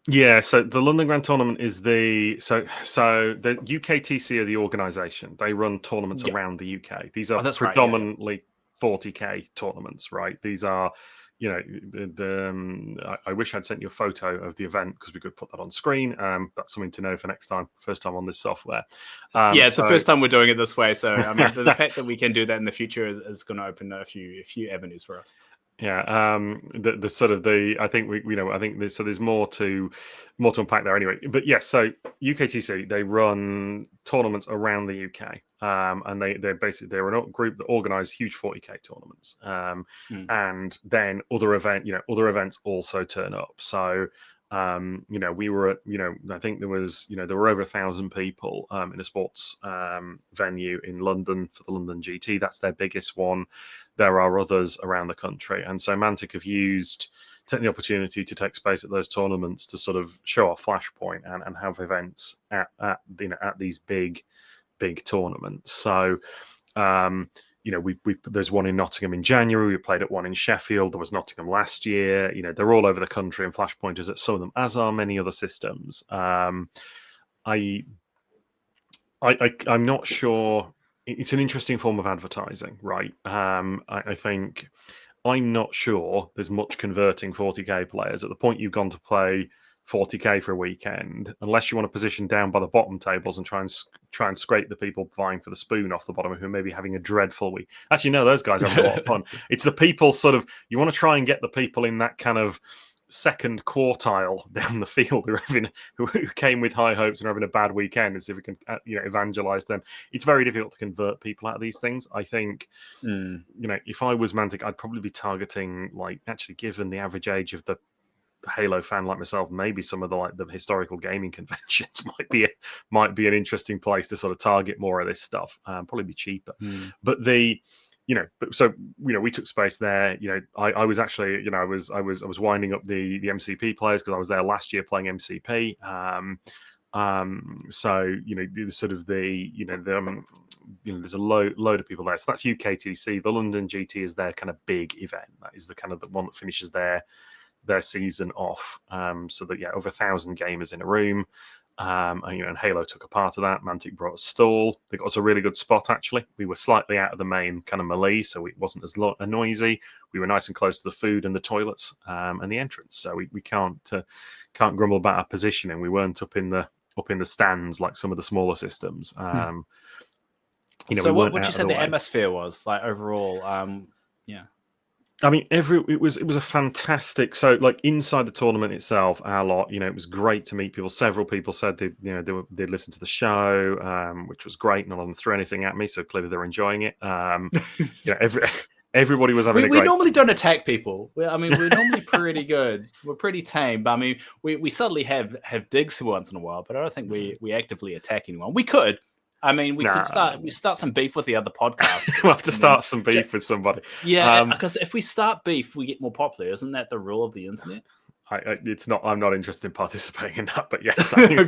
Yeah, so the London Grand Tournament is the the UKTC are the organisation. They run tournaments around the UK. These are predominantly 40k tournaments, right? These are, you know, I wish I'd sent you a photo of the event because we could put that on screen. That's something to know for next time. First time on this software. It's the first time we're doing it this way. So I mean, the fact that we can do that in the future is going to open a few avenues for us. Yeah, the sort of I think I think there's more to unpack there anyway. But yes, so UKTC, they run tournaments around the UK, and they're a group that organise huge 40k tournaments, and then other events also turn up. So we were at, I think there were over 1,000 people in a sports venue in London for the London GT. That's their biggest one. There are others around the country, and so Mantic have taken the opportunity to take space at those tournaments to sort of show our flashpoint and have events at these big tournaments. So there's one in Nottingham in January. We played at one in Sheffield. There was Nottingham last year. They're all over the country, and Flashpoint is at some of them, as are many other systems. I'm not sure. It's an interesting form of advertising, right? I think I'm not sure there's much converting 40k players at the point you've gone to play 40k for a weekend, unless you want to position down by the bottom tables and try and scrape the people vying for the spoon off the bottom who may be having a dreadful week. Actually, no, those guys are having a lot of fun. It's the people you want to try and get the people in that kind of second quartile down the field who came with high hopes and are having a bad weekend, and see if we can evangelize them. It's very difficult to convert people out of these things. I think if I was Mantic, I'd probably be targeting, actually, given the average age of the Halo fan like myself, maybe some of the historical gaming conventions might be an interesting place to sort of target more of this stuff. Probably be cheaper, but we took space there. I was actually, I was winding up the MCP players because I was there last year playing MCP. There's a load of people there. So that's UKTC. The London GT is their kind of big event. That is the kind of the one that finishes their season off. So that over 1,000 gamers in a room. And Halo took a part of that. Mantic brought a stall. They got us a really good spot, actually. We were slightly out of the main kind of melee, so it wasn't as noisy. We were nice and close to the food and the toilets and the entrance, so we can't grumble about our positioning. We weren't up in the stands like some of the smaller systems. So what would you say the atmosphere was like overall? I mean, it was a fantastic. So, inside the tournament itself, our lot, it was great to meet people. Several people said they'd listened to the show, which was great. None of them threw anything at me, so clearly they're enjoying it. Everybody was having a great. We normally don't attack people. We're normally pretty good. We're pretty tame. But I mean, we suddenly have digs once in a while, but I don't think we actively attack anyone. We could. I mean, we start some beef with the other podcast. We'll have to start some beef with somebody. Yeah, because if we start beef, we get more popular. Isn't that the rule of the internet? It's not. I'm not interested in participating in that. But yes, I think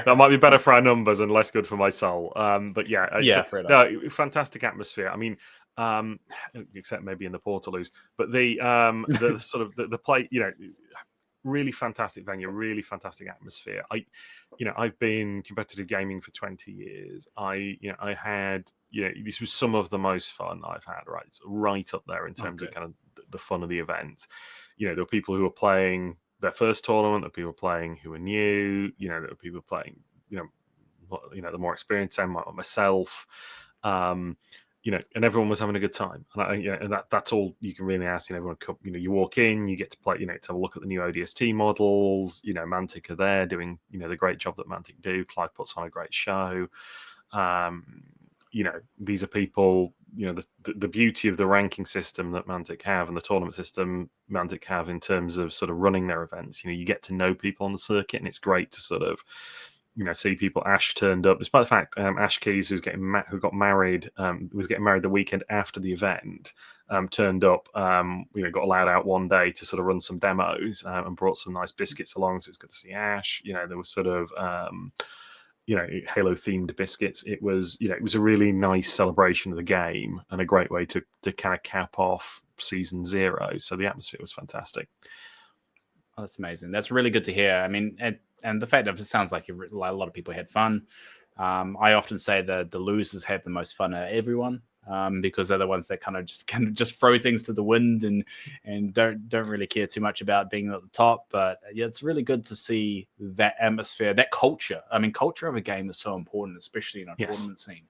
that might be better for our numbers and less good for my soul. But fantastic atmosphere. I mean, except maybe in the Portaloos. But the sort of the play, really fantastic venue, really fantastic atmosphere. I've been competitive gaming for 20 years. I had, this was some of the most fun I've had, right? It's right up there in terms of kind of the fun of the event. There were people who were playing their first tournament, there were people playing who were new, there were people playing, the more experienced end, like myself. And everyone was having a good time, and that's all you can really ask. Everyone, you walk in, you get to play, to have a look at the new ODST models. Mantic are there doing, the great job that Mantic do. Clive puts on a great show. these are people, the beauty of the ranking system that Mantic have and the tournament system Mantic have in terms of sort of running their events. You get to know people on the circuit, and it's great to sort of, see people. Ash turned up, despite the fact Ash Keys, who got married, was getting married the weekend after the event, turned up, got allowed out one day to sort of run some demos, and brought some nice biscuits along. So it was good to see Ash. There was sort of, Halo themed biscuits. It was a really nice celebration of the game and a great way to kind of cap off season 0. So the atmosphere was fantastic. Oh, that's amazing. That's really good to hear. I mean, and the fact that it sounds like a lot of people had fun. I often say that the losers have the most fun at everyone, because they're the ones that kind of just throw things to the wind and don't really care too much about being at the top. But yeah, it's really good to see that atmosphere, that culture. I mean, culture of a game is so important, especially in a tournament scene.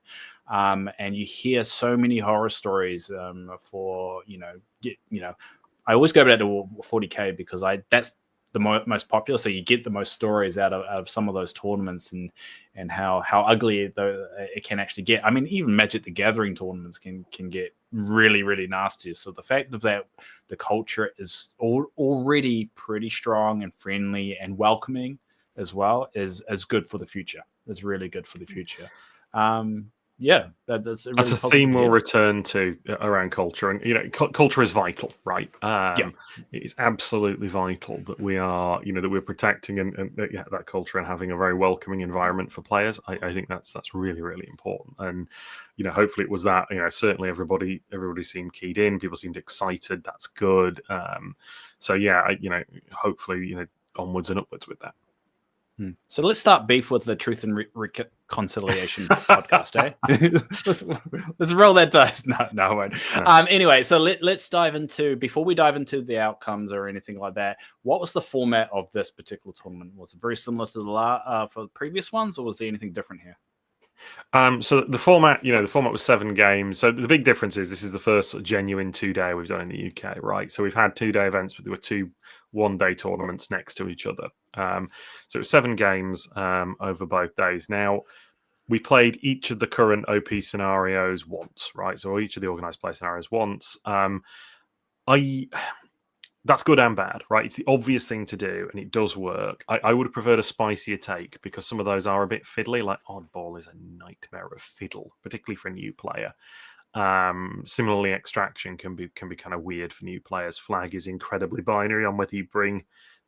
And you hear so many horror stories for I always go back to 40K because that's the most popular. So you get the most stories out of some of those tournaments and how ugly it can actually get. I mean, even Magic the Gathering tournaments can get really, really nasty. So the fact that the culture is already pretty strong and friendly and welcoming as well is good for the future. It's really good for the future. Yeah, that's a theme we'll return to around culture, and culture is vital, right? It is absolutely vital that we are, that we're protecting and that culture and having a very welcoming environment for players. I think that's really, really important, and hopefully it was that. Certainly everybody seemed keyed in, people seemed excited. That's good. So yeah, hopefully onwards and upwards with that. So let's start beef with the Truth and Reconciliation podcast, eh? let's roll that dice. No, I won't. No. Anyway, so let's dive into, before we dive into the outcomes or anything like that, what was the format of this particular tournament? Was it very similar to for the previous ones, or was there anything different here? So the format, the format was 7 games. So the big difference is this is the first genuine 2-day we've done in the UK, right? So we've had 2-day events, but there were 2 one-day tournaments next to each other. So it was 7 games over both days. Now, we played each of the current OP scenarios once, right? So each of the organized play scenarios once. That's good and bad, right? It's the obvious thing to do, and it does work. I would have preferred a spicier take because some of those are a bit fiddly. Like Oddball is a nightmare of fiddle, particularly for a new player. Similarly, Extraction can be kind of weird for new players. Flag is incredibly binary on whether you bring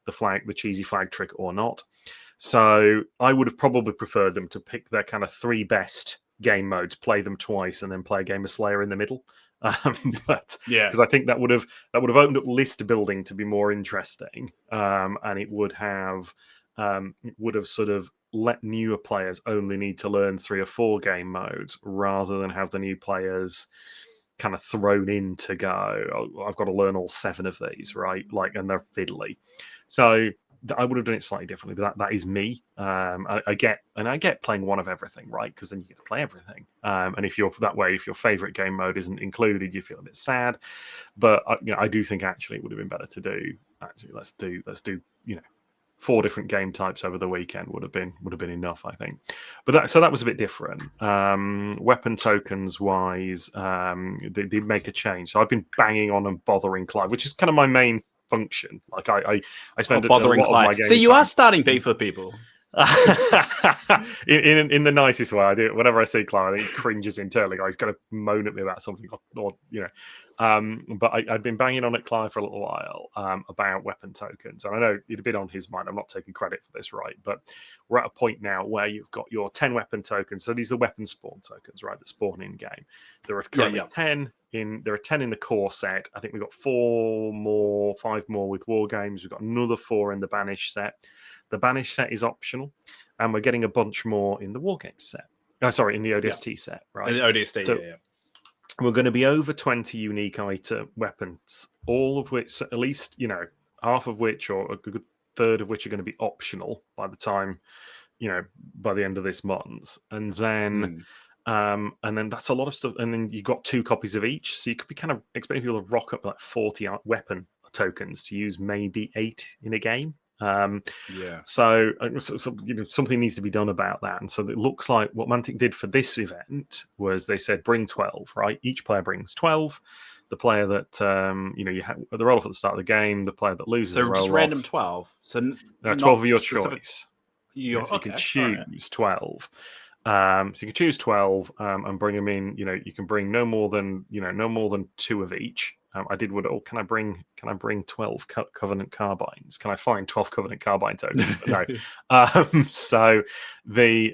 the cheesy flag trick or not. So I would have probably preferred them to pick their kind of 3 best game modes, play them twice, and then play a game of Slayer in the middle. But because I think that would have opened up list building to be more interesting, and it would have sort of let newer players only need to learn 3 or 4 game modes rather than have the new players kind of thrown in to go, oh, I've got to learn all 7 of these, right? And they're fiddly. So I would have done it slightly differently, but that is me. I get playing one of everything, right? Because then you get to play everything. And if your favorite game mode isn't included, you feel a bit sad. But I do think actually it would have been better to do. Actually, let's do 4 different game types over the weekend would have been enough, I think. But that was a bit different. Weapon tokens wise, they make a change. So I've been banging on and bothering Clive, which is kind of my main function. Like I spend bothering a lot Clive. of my game. So you are starting beef with people. in the nicest way. I do it whenever I see Clive. He cringes internally. He's going to moan at me about something, or But I'd been banging on at Clive for a little while about weapon tokens, and I know it'd been on his mind. I'm not taking credit for this, right? But we're at a point now where you've got your 10 weapon tokens. So these are weapon spawn tokens, right? That spawn in game. There are currently 10 in. There are 10 in the core set. I think we've got 5 more with war games. We've got another 4 in the banish set. The banish set is optional, and we're getting a bunch more in the war game set. In the ODST set, right? The ODST, so we're going to be over 20 unique item weapons, all of which, at least, half of which, or a good third of which, are going to be optional by the time, by the end of this month. And then that's a lot of stuff. And then you got 2 copies of each, so you could be kind of expecting people to rock up like 40 weapon tokens to use maybe 8 in a game. So, something needs to be done about that. And so it looks like what Mantic did for this event was they said bring 12, right? Each player brings 12. The player that you have the roll off at the start of the game, the player that loses the roll just random 12. So 12 of your specific... choice. You can choose 12. So you can choose 12 and bring them in. You can bring no more than 2 of each. I did what? Oh, can I bring 12 Covenant carbines? Can I find 12 Covenant carbine tokens? But no. So the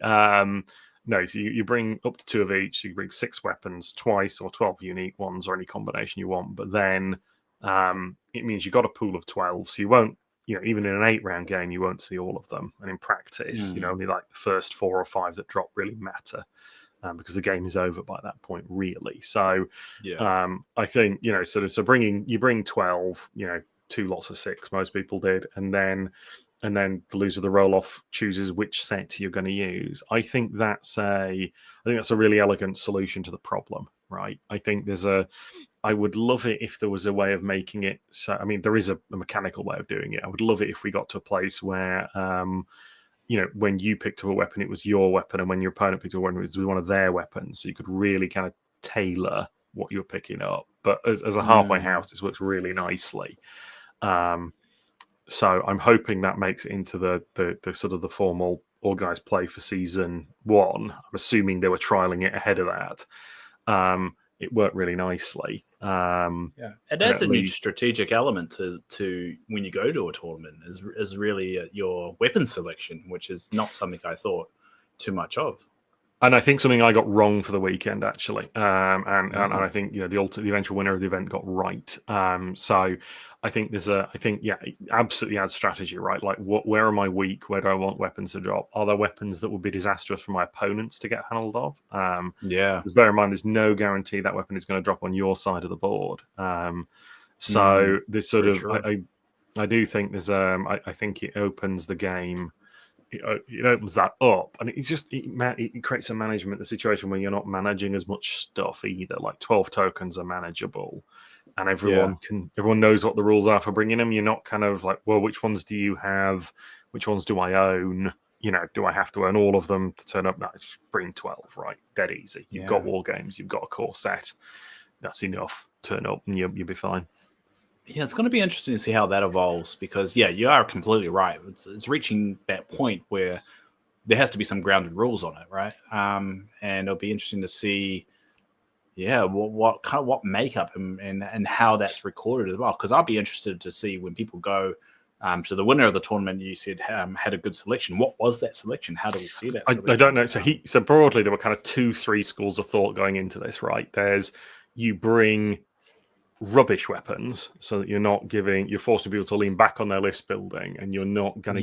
no. So you bring up to 2 of each. So you bring 6 weapons twice, or 12 unique ones, or any combination you want. But then it means you've got a pool of 12. So you won't. Even in an 8-round game, you won't see all of them. And in practice, only like the first 4 or 5 that drop really matter. Because the game is over by that point, really. So, I think so you bring 12, 2 lots of 6, most people did, and then the loser of the roll off chooses which set you're going to use. I think that's a really elegant solution to the problem, right? I would love it if there was a way of making it. So, I mean, there is a mechanical way of doing it. I would love it if we got to a place where when you picked up a weapon, it was your weapon, and when your opponent picked up a weapon, it was one of their weapons. So you could really kind of tailor what you're picking up. But as a halfway house, this works really nicely. So I'm hoping that makes it into the sort of the formal organized play for season 1. I'm assuming they were trialing it ahead of that. It worked really nicely. It adds a new strategic element to when you go to a tournament is really your weapon selection, which is not something I thought too much of. And I think something I got wrong for the weekend, actually, and I think the eventual winner of the event got right. So I think it absolutely adds strategy, right? Like, where am I weak? Where do I want weapons to drop? Are there weapons that would be disastrous for my opponents to get hold of? Because bear in mind, there's no guarantee that weapon is going to drop on your side of the board. So this sort of, I do think there's I think it opens the game. It opens that up, and it creates a management situation where you're not managing as much stuff either. Like 12 tokens are manageable, and everyone knows what the rules are for bringing them. You're not kind of like, well, which ones do you have? Which ones do I own? Do I have to own all of them to turn up? No, just bring 12, right? Dead easy. You've got war games. You've got a core set. That's enough. Turn up, and you'll be fine. Yeah, it's going to be interesting to see how that evolves because, you are completely right. It's reaching that point where there has to be some grounded rules on it, right? And it'll be interesting to see, what makeup and how that's recorded as well. Because I'll be interested to see when people go to the winner of the tournament. You said had a good selection. What was that selection? How do we see that selection? I don't know. So broadly, there were kind of 2-3 schools of thought going into this, right? There's you bring rubbish weapons so that you're forcing people to lean back on their list building, and you're not going to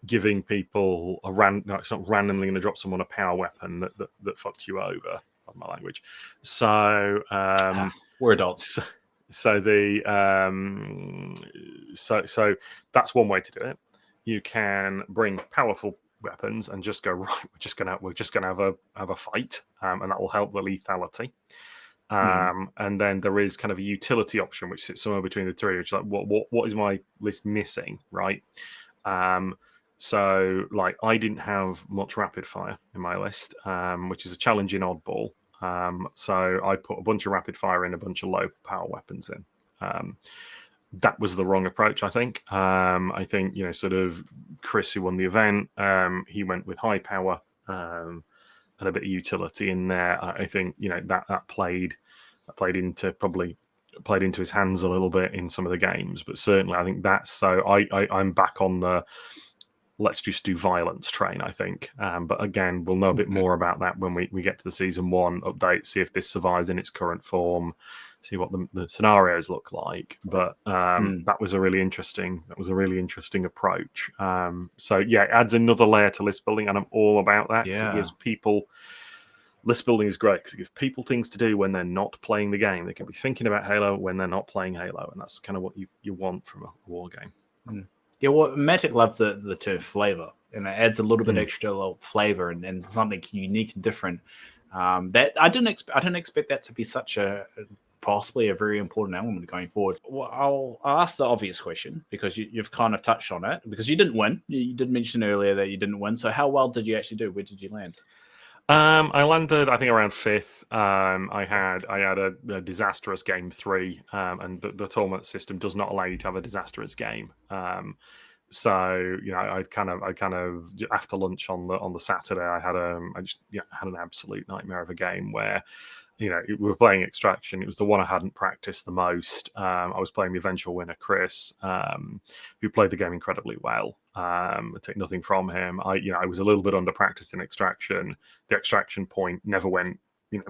giving people it's not randomly going to drop someone a power weapon that fucks you over, on my language. So we're adults. So that's one way to do it. You can bring powerful weapons and just go, right, we're just gonna have a fight, and that will help the lethality. And then there is kind of a utility option which sits somewhere between the three, which is like what is my list missing, right? So like I didn't have much rapid fire in my list, which is a challenging oddball. So I put a bunch of rapid fire in, a bunch of low power weapons in. That was the wrong approach, I think. I think sort of Chris, who won the event, he went with high power and a bit of utility in there. I think that played into his hands a little bit in some of the games, but certainly I think that's so. I'm back on the let's just do violence train, I think. But again, we'll know a bit more about that when we get to the season 1 update, see if this survives in its current form, see what the scenarios look like. But that was a really interesting approach. So yeah, it adds another layer to list building, and I'm all about that. It gives people list building is great because it gives people things to do when they're not playing the game. They can be thinking about Halo when they're not playing Halo, and that's kind of what you want from a war game. Yeah, well, Mantic loved the term flavor, and it adds a little bit extra little flavor and something unique and different. That I didn't expect that to be such a possibly a very important element going forward. Well, I'll ask the obvious question, because you've kind of touched on it, because you didn't win. You did mention earlier that you didn't win. So how well did you actually do? Where did you land? I landed, I think, around fifth. I had a disastrous game 3, and the tournament system does not allow you to have a disastrous game. So I kind of after lunch on the Saturday, I had had an absolute nightmare of a game where we were playing Extraction. It was the one I hadn't practiced the most. I was playing the eventual winner, Chris, who played the game incredibly well. I take nothing from him. I was a little bit under practiced in Extraction. The Extraction point never went.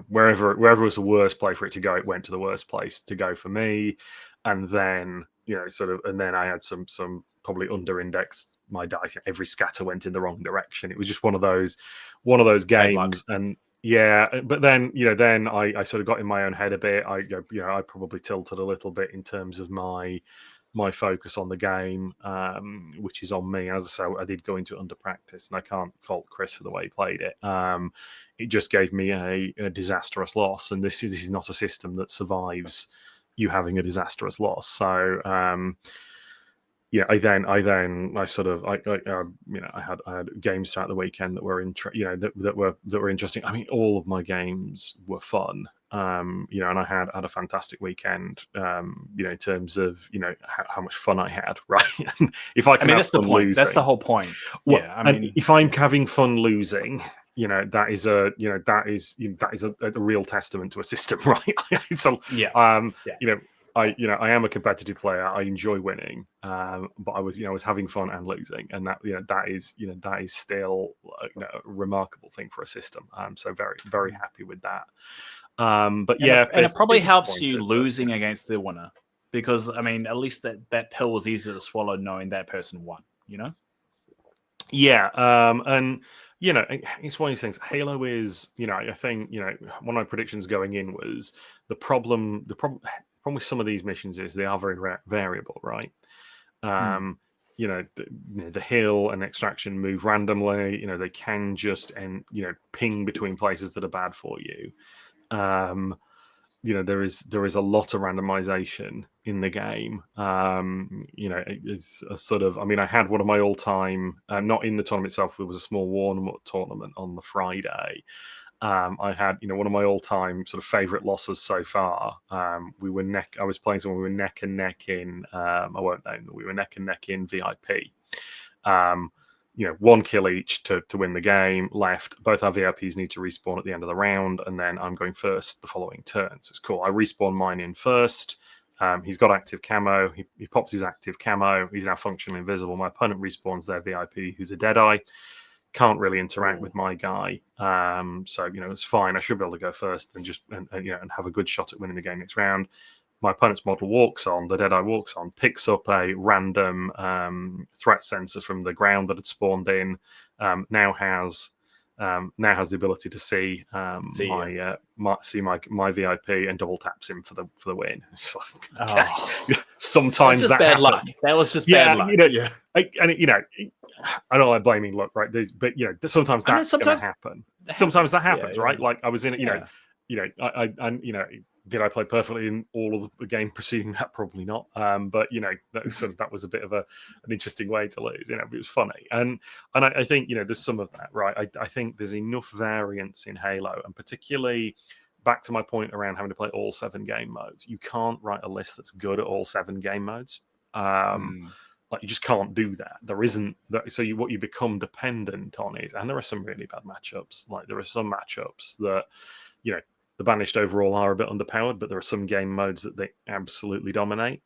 Wherever was the worst place for it to go, it went to the worst place to go for me. And then and then I had some probably under-indexed my dice. Every scatter went in the wrong direction. It was just one of those games. And yeah, but then then I sort of got in my own head a bit. I probably tilted a little bit in terms of my focus on the game, which is on me. As I say, I did go into it under practice, and I can't fault Chris for the way he played it. It just gave me a disastrous loss, and this is not a system that survives you having a disastrous loss. So I had games throughout the weekend that were that were interesting. I mean, all of my games were fun. And I had a fantastic weekend. In terms of how much fun I had, right? If I can, that's the point. Losing, that's the whole point. Well, yeah, I mean, if I'm having fun losing, that is a real testament to a system, right? So I am a competitive player. I enjoy winning, but I was having fun and losing, and that is still a remarkable thing for a system. I'm so very, very happy with that. But it probably helps you losing against the winner, because I mean, at least that pill was easier to swallow knowing that person won. Yeah, and it's one of these things. Halo is, I think, one of my predictions going in was the problem with some of these missions is they are very variable, right? The hill and Extraction move randomly. They can just ping between places that are bad for you. There is a lot of randomization in the game. It's a sort of, I mean, I had one of my all-time, not in the tournament itself, it was a small warm-up tournament on the Friday. I had, one of my all-time sort of favorite losses so far. I was playing someone, we were neck and neck in, I won't name them, we were neck and neck in VIP. One kill each to win the game left. Both our VIPs need to respawn at the end of the round, and then I'm going first the following turn. So it's cool. I respawn mine in first. He's got active camo. He pops his active camo. He's now functionally invisible. My opponent respawns their VIP, who's a Deadeye. Can't really interact with my guy. So it's fine. I should be able to go first and and have a good shot at winning the game next round. My opponent's model walks on, the Deadeye walks on, picks up a random threat sensor from the ground that had spawned in, now has the ability to see my VIP and double taps him for the win. It's like, sometimes that bad happens. luck. That was just bad luck. I don't like blaming luck, right? But sometimes that's going to happen. Sometimes that happens, right? Like I was in it, did I play perfectly in all of the game preceding that? Probably not. But that was a bit of an interesting way to lose. It was funny, and I think there's some of that, right? I think there's enough variance in Halo, and particularly back to my point around having to play all 7 game modes. You can't write a list that's good at all 7 game modes. Like you just can't do that. There isn't that. So what you become dependent on is, and there are some really bad matchups. Like there are some matchups that the Banished overall are a bit underpowered, but there are some game modes that they absolutely dominate.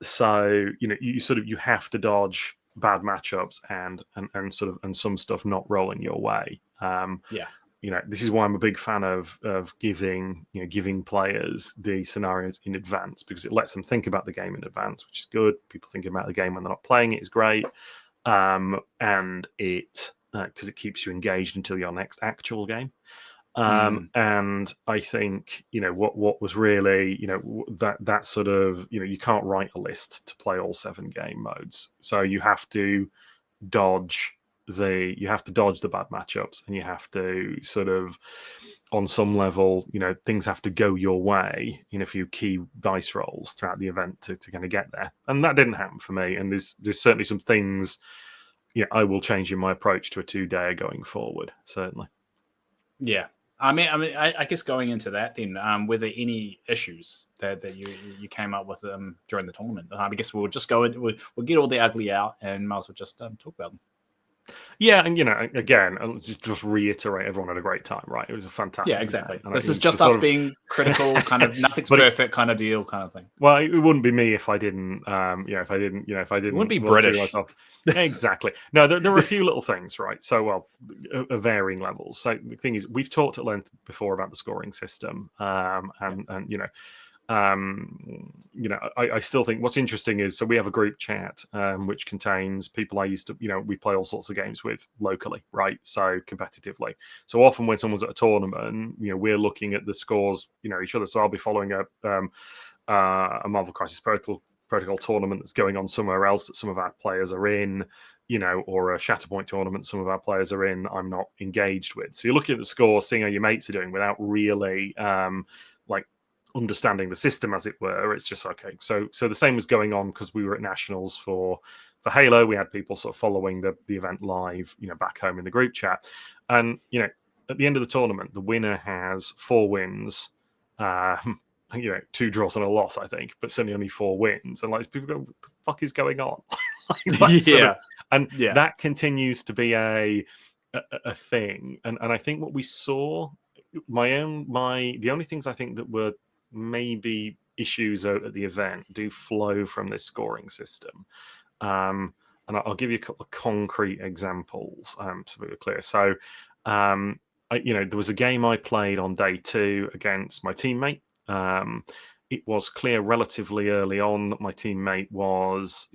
So you have to dodge bad matchups and some stuff not rolling your way. This is why I'm a big fan of giving players the scenarios in advance, because it lets them think about the game in advance, which is good. People thinking about the game when they're not playing it is great, and it because it keeps you engaged until your next actual game. And I think what was really that sort of you can't write a list to play all 7 game modes, so you have to dodge the bad matchups, and you have to sort of on some level, things have to go your way in a few key dice rolls throughout the event to kind of get there. And that didn't happen for me. And there's certainly some things, I will change in my approach to a 2-day going forward, certainly. Yeah. I mean, I guess going into that then, were there any issues that you came up with during the tournament? I guess we'll just go in, we'll get all the ugly out and might as well just talk about them. Yeah, and again, I'll just reiterate, everyone had a great time, right? It was a fantastic. Yeah, exactly. Event, this is just us being critical, kind of nothing's perfect, kind of deal, kind of thing. Well, it wouldn't be me if I didn't, if I didn't, it wouldn't be British. Myself. Exactly. No, there were a few little things, right? So, varying levels. So the thing is, we've talked at length before about the scoring system, I still think what's interesting is, so we have a group chat which contains people I used to, we play all sorts of games with locally, right? So competitively. So often when someone's at a tournament, we're looking at the scores, each other. So I'll be following a Marvel Crisis Protocol tournament that's going on somewhere else that some of our players are in, or a Shatterpoint tournament some of our players are in, I'm not engaged with. So you're looking at the score, seeing how your mates are doing without really understanding the system, as it were. It's just okay. So the same was going on because we were at Nationals for Halo. We had people sort of following the event live, back home in the group chat. And, at the end of the tournament, the winner has 4 wins, 2 draws and a loss, I think, but certainly only 4 wins. And people go, what the fuck is going on? That continues to be a thing. And I think what we saw, the only things I think that were maybe issues at the event do flow from this scoring system. And I'll give you a couple of concrete examples so we're clear. So, there was a game I played on day 2 against my teammate. It was clear relatively early on that my teammate was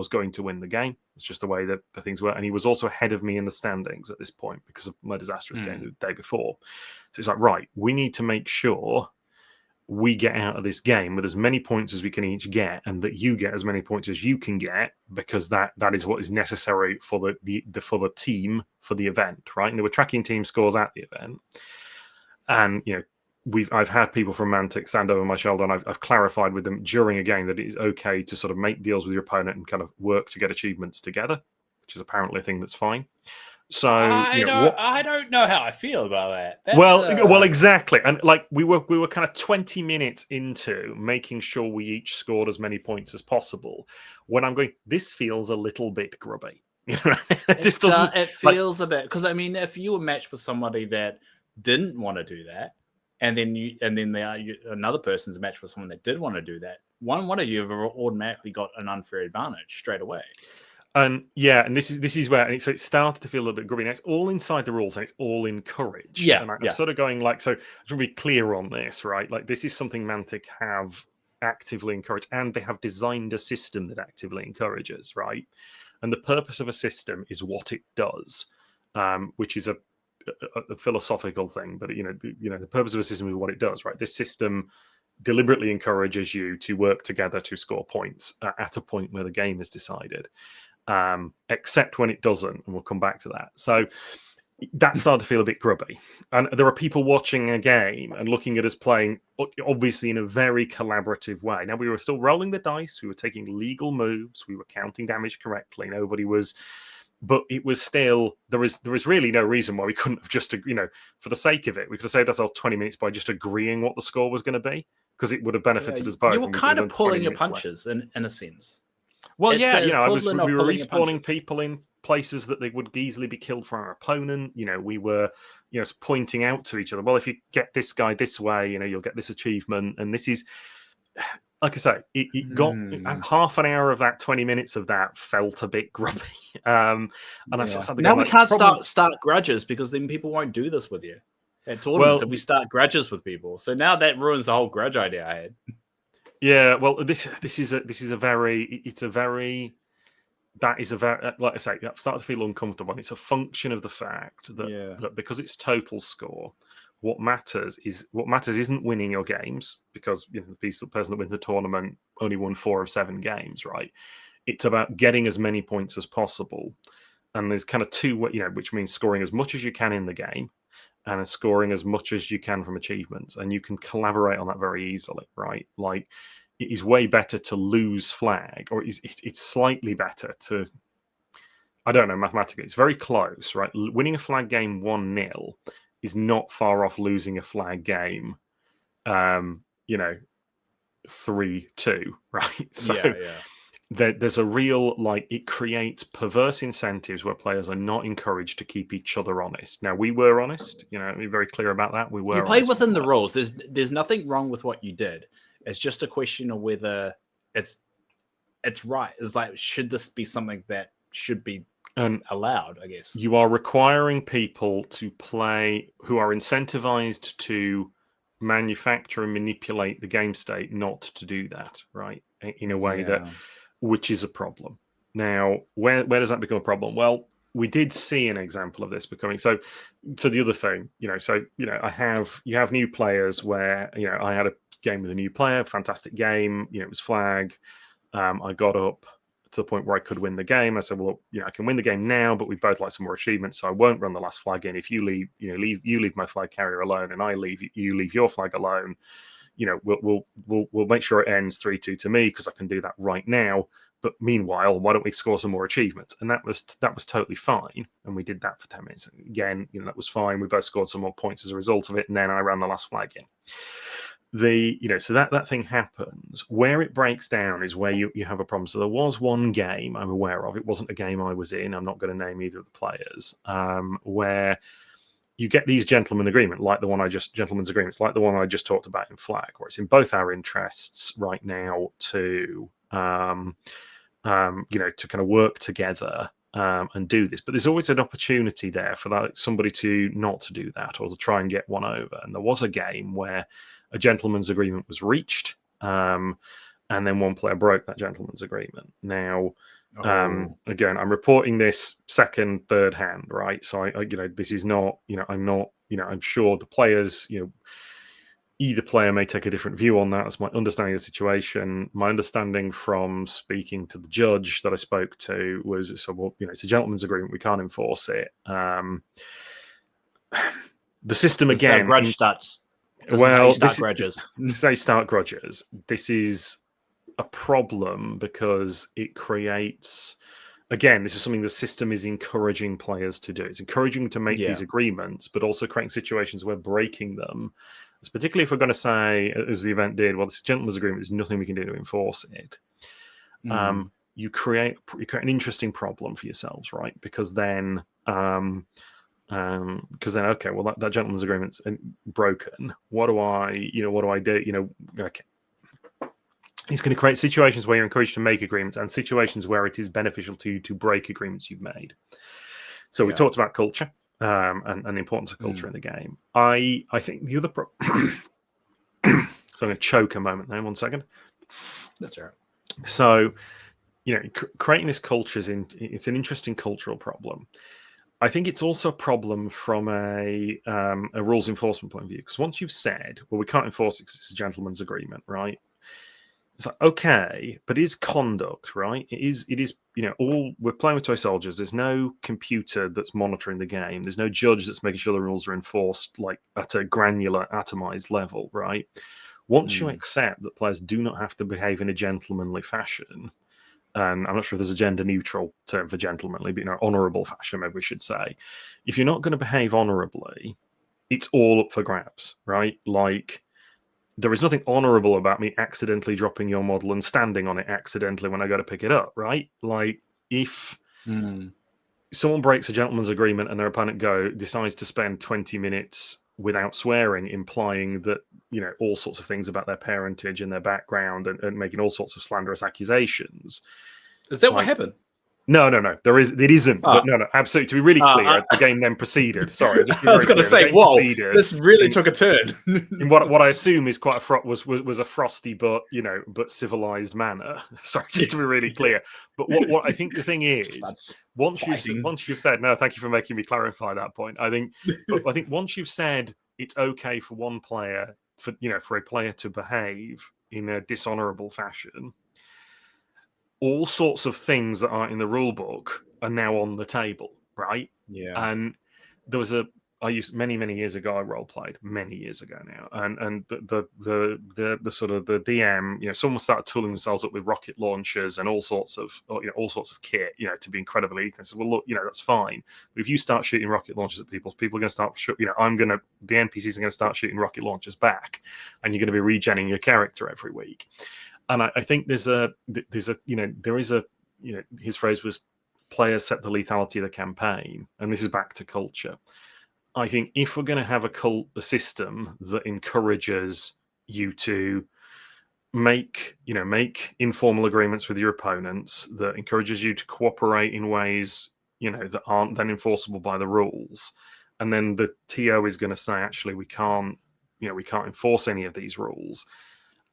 going to win the game. It's just the way that the things were. And he was also ahead of me in the standings at this point because of my disastrous game the day before. So it's like, right, we need to make sure we get out of this game with as many points as we can each get, and that you get as many points as you can get, because that is what is necessary for the team for the event, right? And they were tracking team scores at the event, and I've had people from Mantic stand over my shoulder, and I've clarified with them during a game that it is okay to sort of make deals with your opponent and kind of work to get achievements together, which is apparently a thing that's fine. So I don't know how I feel about that. Well, exactly, and we were kind of 20 minutes into making sure we each scored as many points as possible. When I'm going, this feels a little bit grubby. It just doesn't. It feels a bit, because I mean, if you were matched with somebody that didn't want to do that, and then another person's matched with someone that did want to do that, one of you have automatically got an unfair advantage straight away. And this is where it started to feel a little bit grubby. Now, it's all inside the rules and it's all encouraged. Yeah, and I'm sort of going so I just want to be clear on this, right? This is something Mantic have actively encouraged, and they have designed a system that actively encourages, right? And the purpose of a system is what it does, which is a philosophical thing. But the purpose of a system is what it does, right? This system deliberately encourages you to work together to score points at a point where the game is decided. Except when it doesn't, and we'll come back to that. So that started to feel a bit grubby. And there are people watching a game and looking at us playing, obviously in a very collaborative way. Now, we were still rolling the dice, we were taking legal moves, we were counting damage correctly. Nobody was, but it was still, there was really no reason why we couldn't have just, for the sake of it, we could have saved ourselves 20 minutes by just agreeing what the score was going to be, because it would have benefited us both. You were kind of pulling your punches in a sense. Well, we were respawning people in places that they would easily be killed from our opponent. We were, pointing out to each other, well, if you get this guy this way, you'll get this achievement. And this is, like I say, it got half an hour of that, 20 minutes of that felt a bit grubby. And I started now we can't start grudges, because then people won't do this with you at tournaments if we start grudges with people. So now that ruins the whole grudge idea I had. Yeah, well, this is a very, like I say, I've started to feel uncomfortable. And it's a function of the fact that because it's total score, what matters isn't winning your games, because the person that wins the tournament only won 4 of 7 games, right? It's about getting as many points as possible, and there's kind of 2, which means scoring as much as you can in the game, and scoring as much as you can from achievements, and you can collaborate on that very easily, right? Like, it is way better to lose flag, or it's slightly better to, I don't know, mathematically, it's very close, right? Winning a flag game 1-0 is not far off losing a flag game, 3-2, right? So Yeah. there's a real, like, it creates perverse incentives where players are not encouraged to keep each other honest. Now, we were honest, be very clear about that. We were You played honest within the rules. There's nothing wrong with what you did. It's just a question of whether it's right. It's like, should this be something that should be allowed, I guess. You are requiring people to play who are incentivized to manufacture and manipulate the game state not to do that, right? In a way that, which is a problem. Now, where does that become a problem? Well, we did see an example of this becoming so the other thing, you have new players where, I had a game with a new player, fantastic game, it was flag. I got up to the point where I could win the game. I said, well, I can win the game now, but we both like some more achievements, so I won't run the last flag in. If you leave, you leave my flag carrier alone, and you leave your flag alone. We'll make sure it ends 3-2 to me, because I can do that right now. But meanwhile, why don't we score some more achievements? And that was totally fine. And we did that for 10 minutes. And again, that was fine. We both scored some more points as a result of it. And then I ran the last flag in. So that thing happens. Where it breaks down is where you have a problem. So there was one game I'm aware of. It wasn't a game I was in. I'm not going to name either of the players. Where you get these gentlemen's agreements, like the one I just talked about in flag, where it's in both our interests right now to to kind of work together and do this. But there's always an opportunity there for somebody to not to do that, or to try and get one over. And there was a game where a gentleman's agreement was reached, and then one player broke that gentleman's agreement. Now, again, I'm reporting this second, third hand, right? So I this is not, I'm sure the players, either player may take a different view on that. That's my understanding of the situation. My understanding from speaking to the judge that I spoke to was, it's a gentleman's agreement. We can't enforce it. The system, again, grudge starts. Grudges. Say start grudges. This is a problem because it creates. Again, this is something the system is encouraging players to do. It's encouraging to make these agreements, but also creating situations where breaking them, particularly if we're going to say, as the event did, well, this gentleman's agreement, there's nothing we can do to enforce it. You create an interesting problem for yourselves, right? Because then, okay, well, that gentleman's agreement's broken. What do I do? Okay. It's going to create situations where you're encouraged to make agreements, and situations where it is beneficial to you to break agreements you've made. So we talked about culture and the importance of culture in the game. I think the other so I'm going to choke a moment there. 1 second. That's all right. So, creating this culture it's an interesting cultural problem. I think it's also a problem from a rules enforcement point of view, because once you've said, well, we can't enforce it because it's a gentleman's agreement, right? It's like, okay, but it is conduct, right? It is, all we're playing with toy soldiers. There's no computer that's monitoring the game. There's no judge that's making sure the rules are enforced, like, at a granular, atomized level, right? Once you accept that players do not have to behave in a gentlemanly fashion, and I'm not sure if there's a gender-neutral term for gentlemanly, but, honourable fashion, maybe we should say. If you're not going to behave honourably, it's all up for grabs, right? Like, there is nothing honourable about me accidentally dropping your model and standing on it accidentally when I go to pick it up, right? Like, if someone breaks a gentleman's agreement and their opponent decides to spend 20 minutes without swearing, implying that, all sorts of things about their parentage and their background, and making all sorts of slanderous accusations. Is that what happened? No. It isn't. But no, absolutely. To be really clear, the game then proceeded. Sorry, I was going to say, whoa, this really took a turn. In what I assume is quite was a frosty but civilized manner. Sorry, just to be really clear. But what I think the thing is, once you've said, no, thank you for making me clarify that point. I think once you've said it's okay for one player for a player to behave in a dishonourable fashion, all sorts of things that aren't in the rule book are now on the table, right? Yeah. And there was a I used many years ago. I role played many years ago now, and the sort of the DM, someone started tooling themselves up with rocket launchers and all sorts of kit, to be incredibly elite. I said, well, look, that's fine. But if you start shooting rocket launchers at people are going to start, the NPCs are going to start shooting rocket launchers back, and you're going to be regenning your character every week. And I think there is a his phrase was, players set the lethality of the campaign, and this is back to culture. I think if we're going to have a system that encourages you to make informal agreements with your opponents, that encourages you to cooperate in ways that aren't then enforceable by the rules, and then the TO is going to say, actually, we can't enforce any of these rules.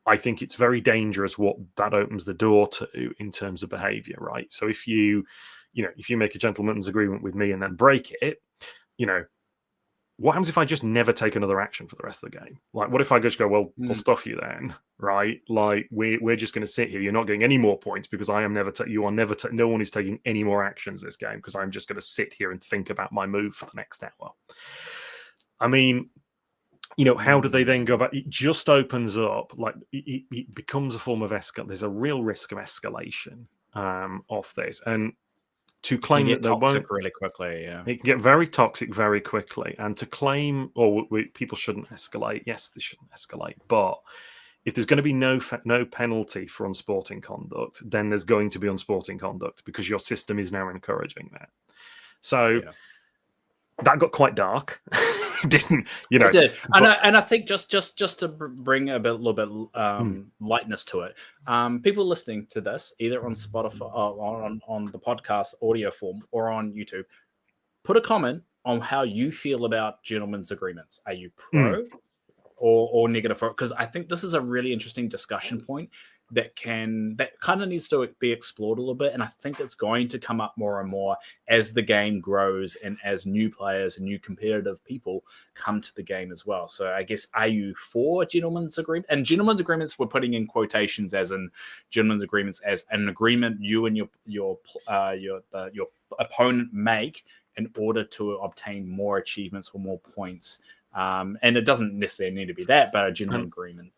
I think it's very dangerous what that opens the door to in terms of behavior, right? So if you make a gentleman's agreement with me and then break it, what happens if I just never take another action for the rest of the game? Like, what if I just go, well, we'll stuff you then, right? Like, we're just going to sit here. You're not getting any more points because I am no one is taking any more actions this game because I'm just going to sit here and think about my move for the next hour. I mean, how do they then go about? It just opens up, like, it becomes a form of escalation. There's a real risk of escalation of this, and to claim that there won't really quickly, it can get very toxic very quickly. And to claim, people shouldn't escalate. Yes, they shouldn't escalate, but if there's going to be no penalty for unsporting conduct, then there's going to be unsporting conduct because your system is now encouraging that. So that got quite dark. Didn't It did, and I think just to bring a little bit lightness to it, people listening to this either on Spotify or on the podcast audio form or on YouTube, put a comment on how you feel about gentlemen's agreements. Are you pro or negative for it? Because I think this is a really interesting discussion point that kind of needs to be explored a little bit, and I think it's going to come up more and more as the game grows and as new players and new competitive people come to the game as well. So I guess, are you for gentlemen's agreement? And gentlemen's agreements, we're putting in quotations as in gentlemen's agreements as an agreement you and your opponent make in order to obtain more achievements or more points. And it doesn't necessarily need to be that, but a gentleman agreement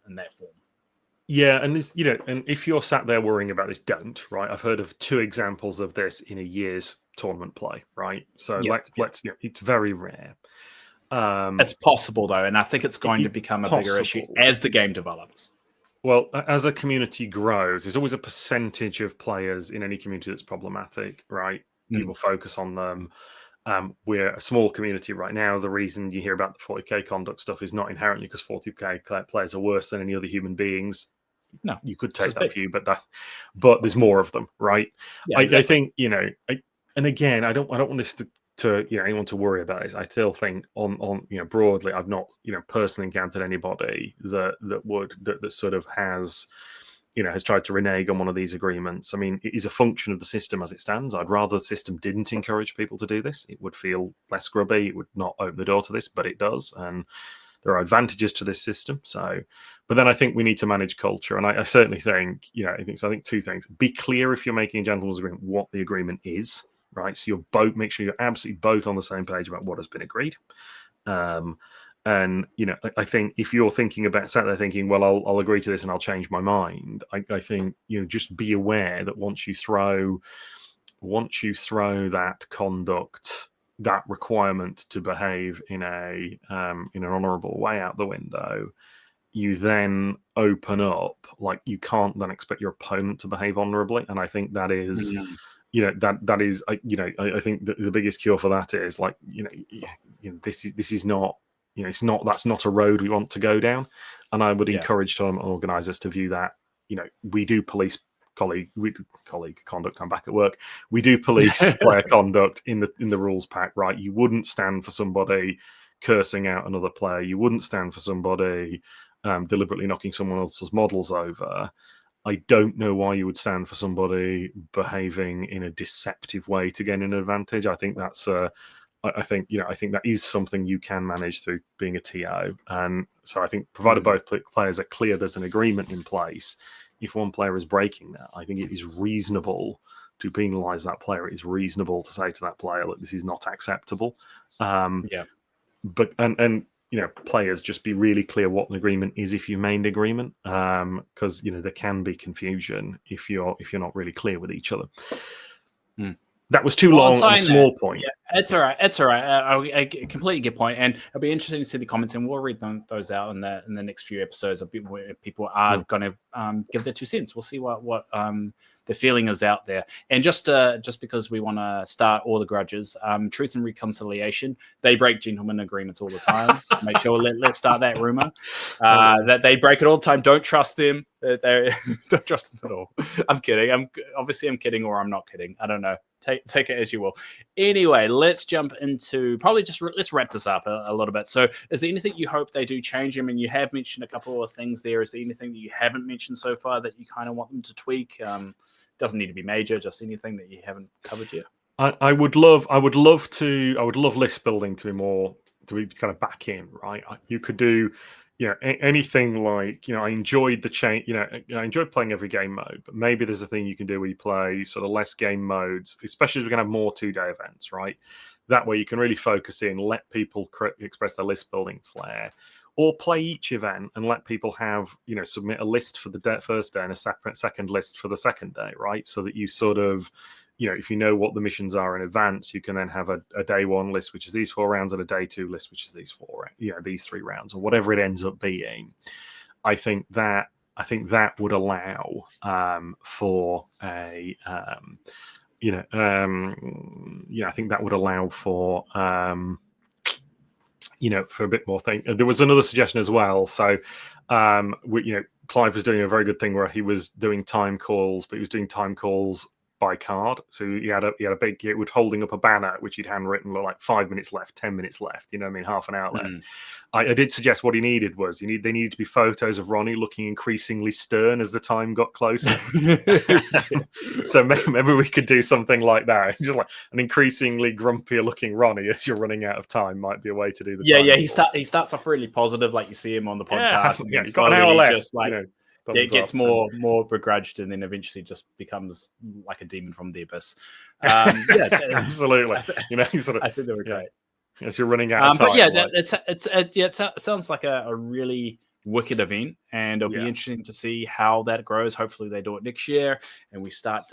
in that form. Yeah, and this, and if you're sat there worrying about this, don't, right? I've heard of 2 examples of this in a year's tournament play, right? So let's it's very rare. It's possible though, and I think it's going to become a bigger issue as the game develops. Well, as a community grows, there's always a percentage of players in any community that's problematic, right? People focus on them. We're a small community right now. The reason you hear about the 40k conduct stuff is not inherently because 40k players are worse than any other human beings. No, you could take that view, but there's more of them, right? Yeah, exactly. I think and again, I don't want this to anyone to worry about this. I still think on broadly, I've not personally encountered anybody that sort of has tried to renege on one of these agreements. I mean, it is a function of the system as it stands. I'd rather the system didn't encourage people to do this. It would feel less grubby. It would not open the door to this, but it does, and there are advantages to this system. So, but then I think we need to manage culture, and I certainly think, I think 2 things: be clear if you're making a gentleman's agreement what the agreement is, right? So make sure you're absolutely both on the same page about what has been agreed. And I think if you're sat there thinking, well, I'll agree to this and I'll change my mind, I think just be aware that once you throw that conduct, that requirement to behave in an honourable way out the window, you then open up, like, you can't then expect your opponent to behave honourably. And I think that is, that is, I think the biggest cure for that is, like, this is not, that's not a road we want to go down. And I would encourage some organisers to view that, we do police colleague conduct. I'm back at work. We do police player conduct in the rules pack, right? You wouldn't stand for somebody cursing out another player. You wouldn't stand for somebody deliberately knocking someone else's models over. I don't know why you would stand for somebody behaving in a deceptive way to gain an advantage. I think that's I think that is something you can manage through being a TO. And so I think, provided both players are clear there's an agreement in place, if one player is breaking that, I think it is reasonable to penalise that player. It is reasonable to say to that player, look, this is not acceptable. But but players just be really clear what an agreement is if you made an agreement, because there can be confusion if you're not really clear with each other. That was too long on a small point. Yeah, it's all right. It's all right. I completely get point, and it'll be interesting to see the comments, and we'll read those out in the next few episodes. Of people are going to give their 2 cents. We'll see what the feeling is out there. And just because we want to start all the grudges, Truth and Reconciliation, they break gentlemen agreements all the time. Make sure let's start that rumor that they break it all the time. Don't trust them. They don't trust them at all. I'm kidding. I'm kidding, or I'm not kidding. I don't know. Take it as you will. Anyway, let's jump into let's wrap this up a little bit. So, is there anything you hope they do change? I mean, you have mentioned a couple of things there. Is there anything that you haven't mentioned so far that you kind of want them to tweak? Doesn't need to be major, just anything that you haven't covered yet. I would love list building to be kind of back in, right? You could do anything like, I enjoyed the change, I enjoyed playing every game mode, but maybe there's a thing you can do where you play sort of less game modes, especially as we're going to have more 2-day events, right? That way you can really focus in, let people express their list building flair, or play each event and let people have, submit a list for the first day and a second list for the second day, right? So that you sort of, if you know what the missions are in advance, you can then have a day 1 list, which is these 4 rounds, and a day 2 list, which is these 3 rounds, or whatever it ends up being. I think that would allow for a, I think that would allow for, for a bit more thing. There was another suggestion as well. So, Clive was doing a very good thing where he was doing time calls, but he was doing time calls by card. So he had a big, it was holding up a banner which he'd handwritten like 5 minutes left, 10 minutes left, half an hour left. I did suggest what he needed was they needed to be photos of Ronnie looking increasingly stern as the time got closer. So maybe we could do something like that, just like an increasingly grumpier looking Ronnie as you're running out of time might be a way to do the he starts off really positive, like you see him on the podcast, and he's got an hour left, just like it gets more begrudged, and then eventually just becomes like a demon from the abyss. Absolutely. Sort of, I think they were great. As you're running out of time. But it sounds like a really wicked event, and it'll be interesting to see how that grows. Hopefully they do it next year, and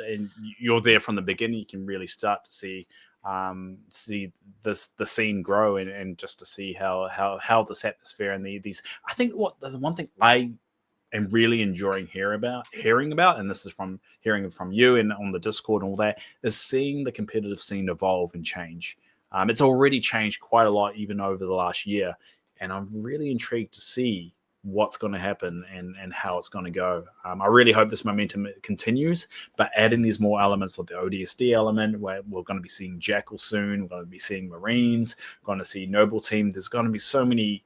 and you're there from the beginning. You can really start to see the scene grow, and just to see how this atmosphere and these. I think the one thing I am really enjoying hearing about, and this is from hearing from you and on the Discord and all that, is seeing the competitive scene evolve and change. It's already changed quite a lot, even over the last year, and I'm really intrigued to see what's going to happen and how it's going to go. I really hope this momentum continues, but adding these more elements like the ODST element, where we're going to be seeing Jackal soon, we're going to be seeing Marines, we're going to see Noble Team. There's going to be so many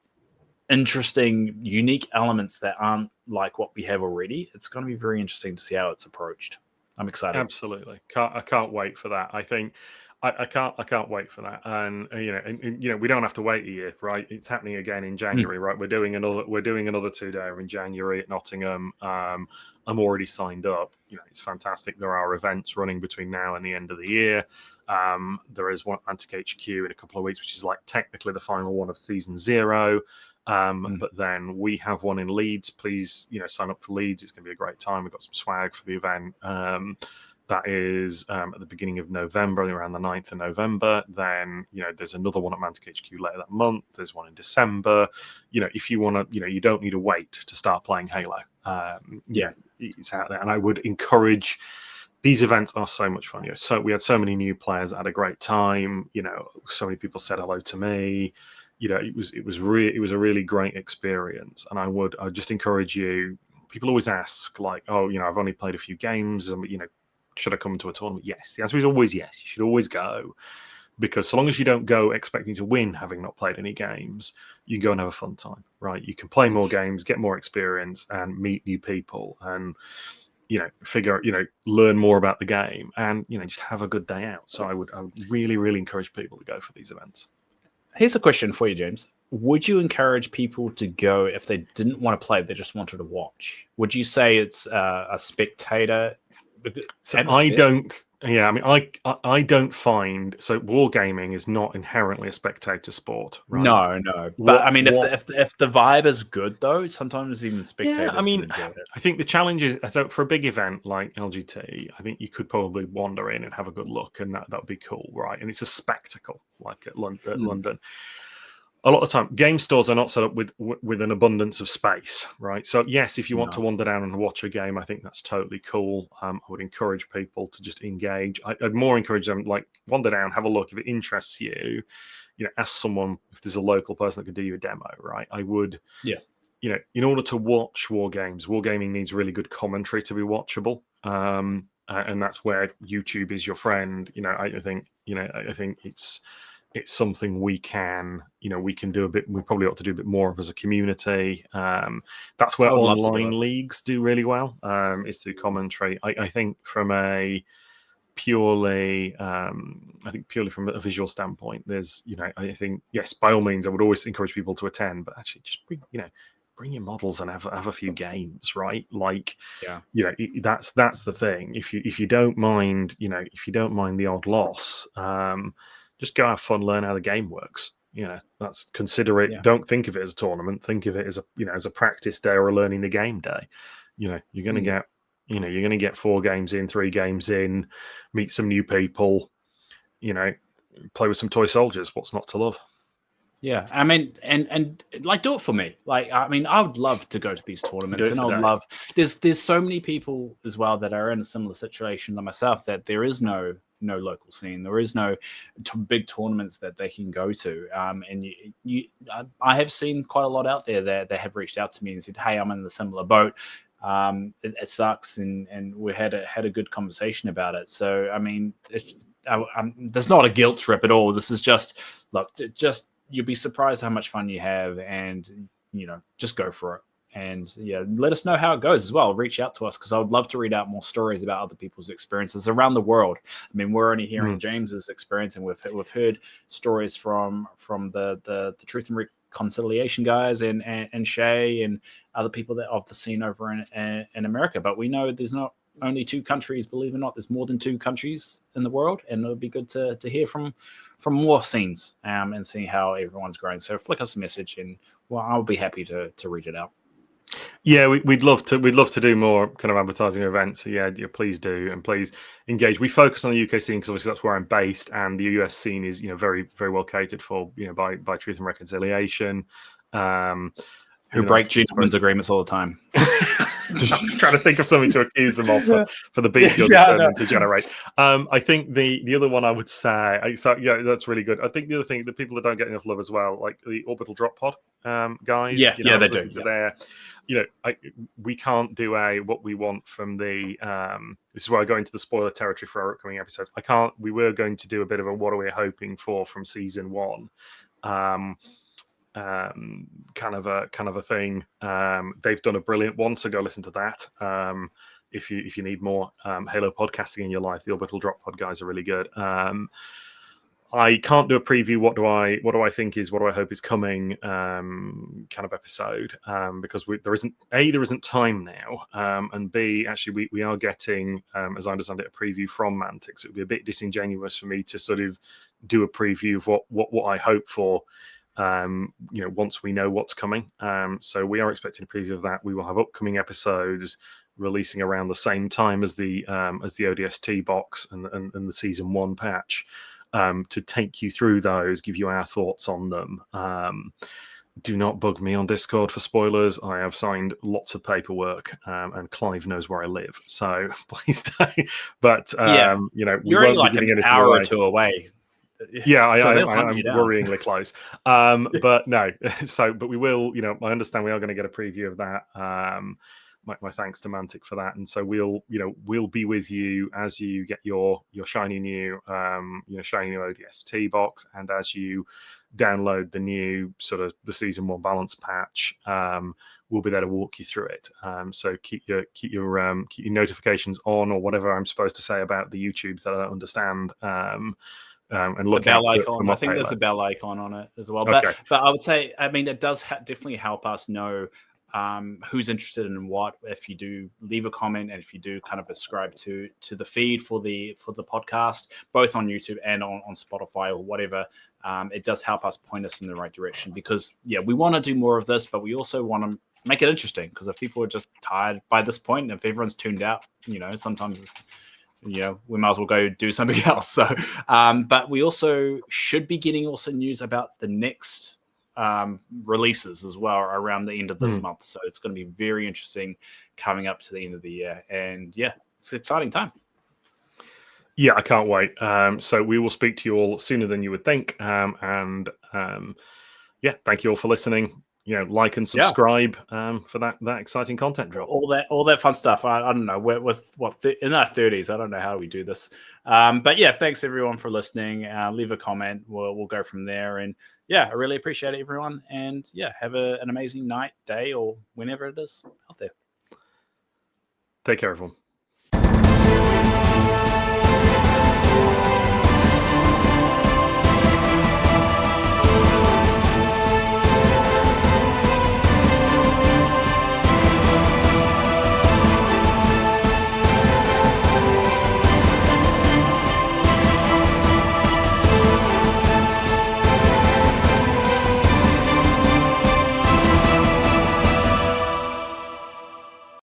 interesting, unique elements that aren't like what we have already. It's going to be very interesting to see how it's approached. I'm excited. Absolutely. I can't wait for that. I think I can't wait for that. And we don't have to wait a year, right? It's happening again in January, right? We're doing another 2-day in January at Nottingham. I'm already signed up. It's fantastic. There are events running between now and the end of the year. There is one Mantic HQ in a couple of weeks, which is like technically the final one of season 0. But then we have one in Leeds. Please, sign up for Leeds. It's going to be a great time. We've got some swag for the event. That is at the beginning of November, around the 9th of November. Then, there's another one at Mantic HQ later that month. There's one in December. If you want to, you don't need to wait to start playing Halo. It's out there. And I would encourage, these events are so much fun. So we had so many new players that had a great time. So many people said hello to me. It was a really great experience. And I'd just encourage you. People always ask, like, oh, I've only played a few games, and should I come to a tournament? Yes. The answer is always yes. You should always go, because so long as you don't go expecting to win, having not played any games, you can go and have a fun time, right? You can play more games, get more experience, and meet new people, and learn more about the game, and just have a good day out. So I would really, really encourage people to go for these events. Here's a question for you, James. Would you encourage people to go if they didn't want to play, they just wanted to watch? Would you say it's a spectator? So I don't Yeah, I mean, I don't find so wargaming is not inherently a spectator sport, right? No. But I What mean, what if the vibe is good though, sometimes even Yeah, I spectators can mean, enjoy it. I think the challenge is, I thought for a big event like LGT, I think you could probably wander in and have a good look, and that would be cool, right? And it's a spectacle, like at London. A lot of time, game stores are not set up with an abundance of space, right? So yes, if you want to No. wander down and watch a game, I think that's totally cool. I would encourage people to just engage. I'd more encourage them, like, wander down, have a look. If it interests you, ask someone if there's a local person that could do you a demo, right? I would. Yeah. In order to watch wargaming needs really good commentary to be watchable, and that's where YouTube is your friend. I think it's something we can do a bit. We probably ought to do a bit more of as a community. That's where I would love to do it. online leagues do really well. Is through commentary. I think from a purely from a visual standpoint, there's I think, yes, by all means I would always encourage people to attend, but actually just bring your models and have a few games, right? Like, Yeah. that's the thing. If you don't mind, if you don't mind the odd loss, just go have fun, learn how the game works. That's consider it. Yeah. Don't think of it as a tournament. Think of it as a practice day or a learning the game day. You're going to get you're going to get 4 games in, 3 games in, meet some new people, play with some toy soldiers. What's not to love? Yeah, I mean, and like, do it for me. Like, I mean, I would love to go to these tournaments, and I would love. There's so many people as well that are in a similar situation to myself, that there is no local scene. There is no big tournaments that they can go to. And I have seen quite a lot out there that have reached out to me and said, "Hey, I'm in a similar boat. It sucks," and we had a good conversation about it. So, I mean, there's not a guilt trip at all. This is just, look, just. You'll be surprised how much fun you have, and just go for it. And let us know how it goes as well. Reach out to us, because I would love to read out more stories about other people's experiences around the world. I mean, we're only hearing James's experience, and we've heard stories from the Truth and Reconciliation guys and Shay and other people that of the scene over in America. But we know there's not only 2 countries, believe it or not. There's more than 2 countries in the world, and it would be good to hear from more scenes and see how everyone's growing. So flick us a message, and I'll be happy to read it out. Yeah, we'd love to do more kind of advertising events. So yeah, please do, and please engage. We focus on the UK scene because obviously that's where I'm based, and the US scene is very, very well catered for by Truth and Reconciliation. Who break gentlemen's agreements all the time. Just trying to think of something to accuse them of for the beef you're determined to generate. I think the other one I would say, that's really good. I think the other thing, the people that don't get enough love as well, like the Orbital Drop Pod guys. They do. We can't do what we want from the. This is where I go into the spoiler territory for our upcoming episodes. We were going to do a bit of a what are we hoping for from season 1. Kind of a thing. They've done a brilliant one, so go listen to that. If you need more Halo podcasting in your life, the Orbital Drop Pod guys are really good. I can't do a preview. What do I hope is coming kind of episode, because there isn't time now, and B, actually we are getting, as I understand it, a preview from Mantic. So it would be a bit disingenuous for me to sort of do a preview of what I hope for. Once we know what's coming. So we are expecting a preview of that. We will have upcoming episodes releasing around the same time as the ODST box and the season 1 patch, to take you through those, give you our thoughts on them. Do not bug me on Discord for spoilers. I have signed lots of paperwork, and Clive knows where I live, so please stay. But you're only like an hour or 2 away. Yeah, I'm worryingly close. But no, but we will. I understand we are going to get a preview of that. My thanks to Mantic for that, and so we'll be with you as you get your shiny new ODST box, and as you download the new sort of the season 1 balance patch. We'll be there to walk you through it. So keep your notifications on, or whatever I'm supposed to say about the YouTubes that I don't understand. And look the bell out icon. I think there's a bell icon on it as well. Okay. But I would say, I mean, it does definitely help us know who's interested in what. If you do leave a comment, and if you do kind of subscribe to the feed for the podcast, both on YouTube and on Spotify or whatever, it does help us point us in the right direction, because we want to do more of this, but we also want to make it interesting, because if people are just tired by this point, if everyone's tuned out, sometimes it's, we might as well go do something else. So but we also should be getting also news about the next releases as well around the end of this month. So it's going to be very interesting coming up to the end of the year, and it's an exciting time. Yeah, I can't wait. So we will speak to you all sooner than you would think. Thank you all for listening. Like and subscribe for that exciting content drop. All that fun stuff. I don't know. We're with in our 30s. I don't know how we do this. But thanks everyone for listening. Leave a comment. We'll go from there. And I really appreciate it, everyone. And have an amazing night, day, or whenever it is out there. Take care, everyone.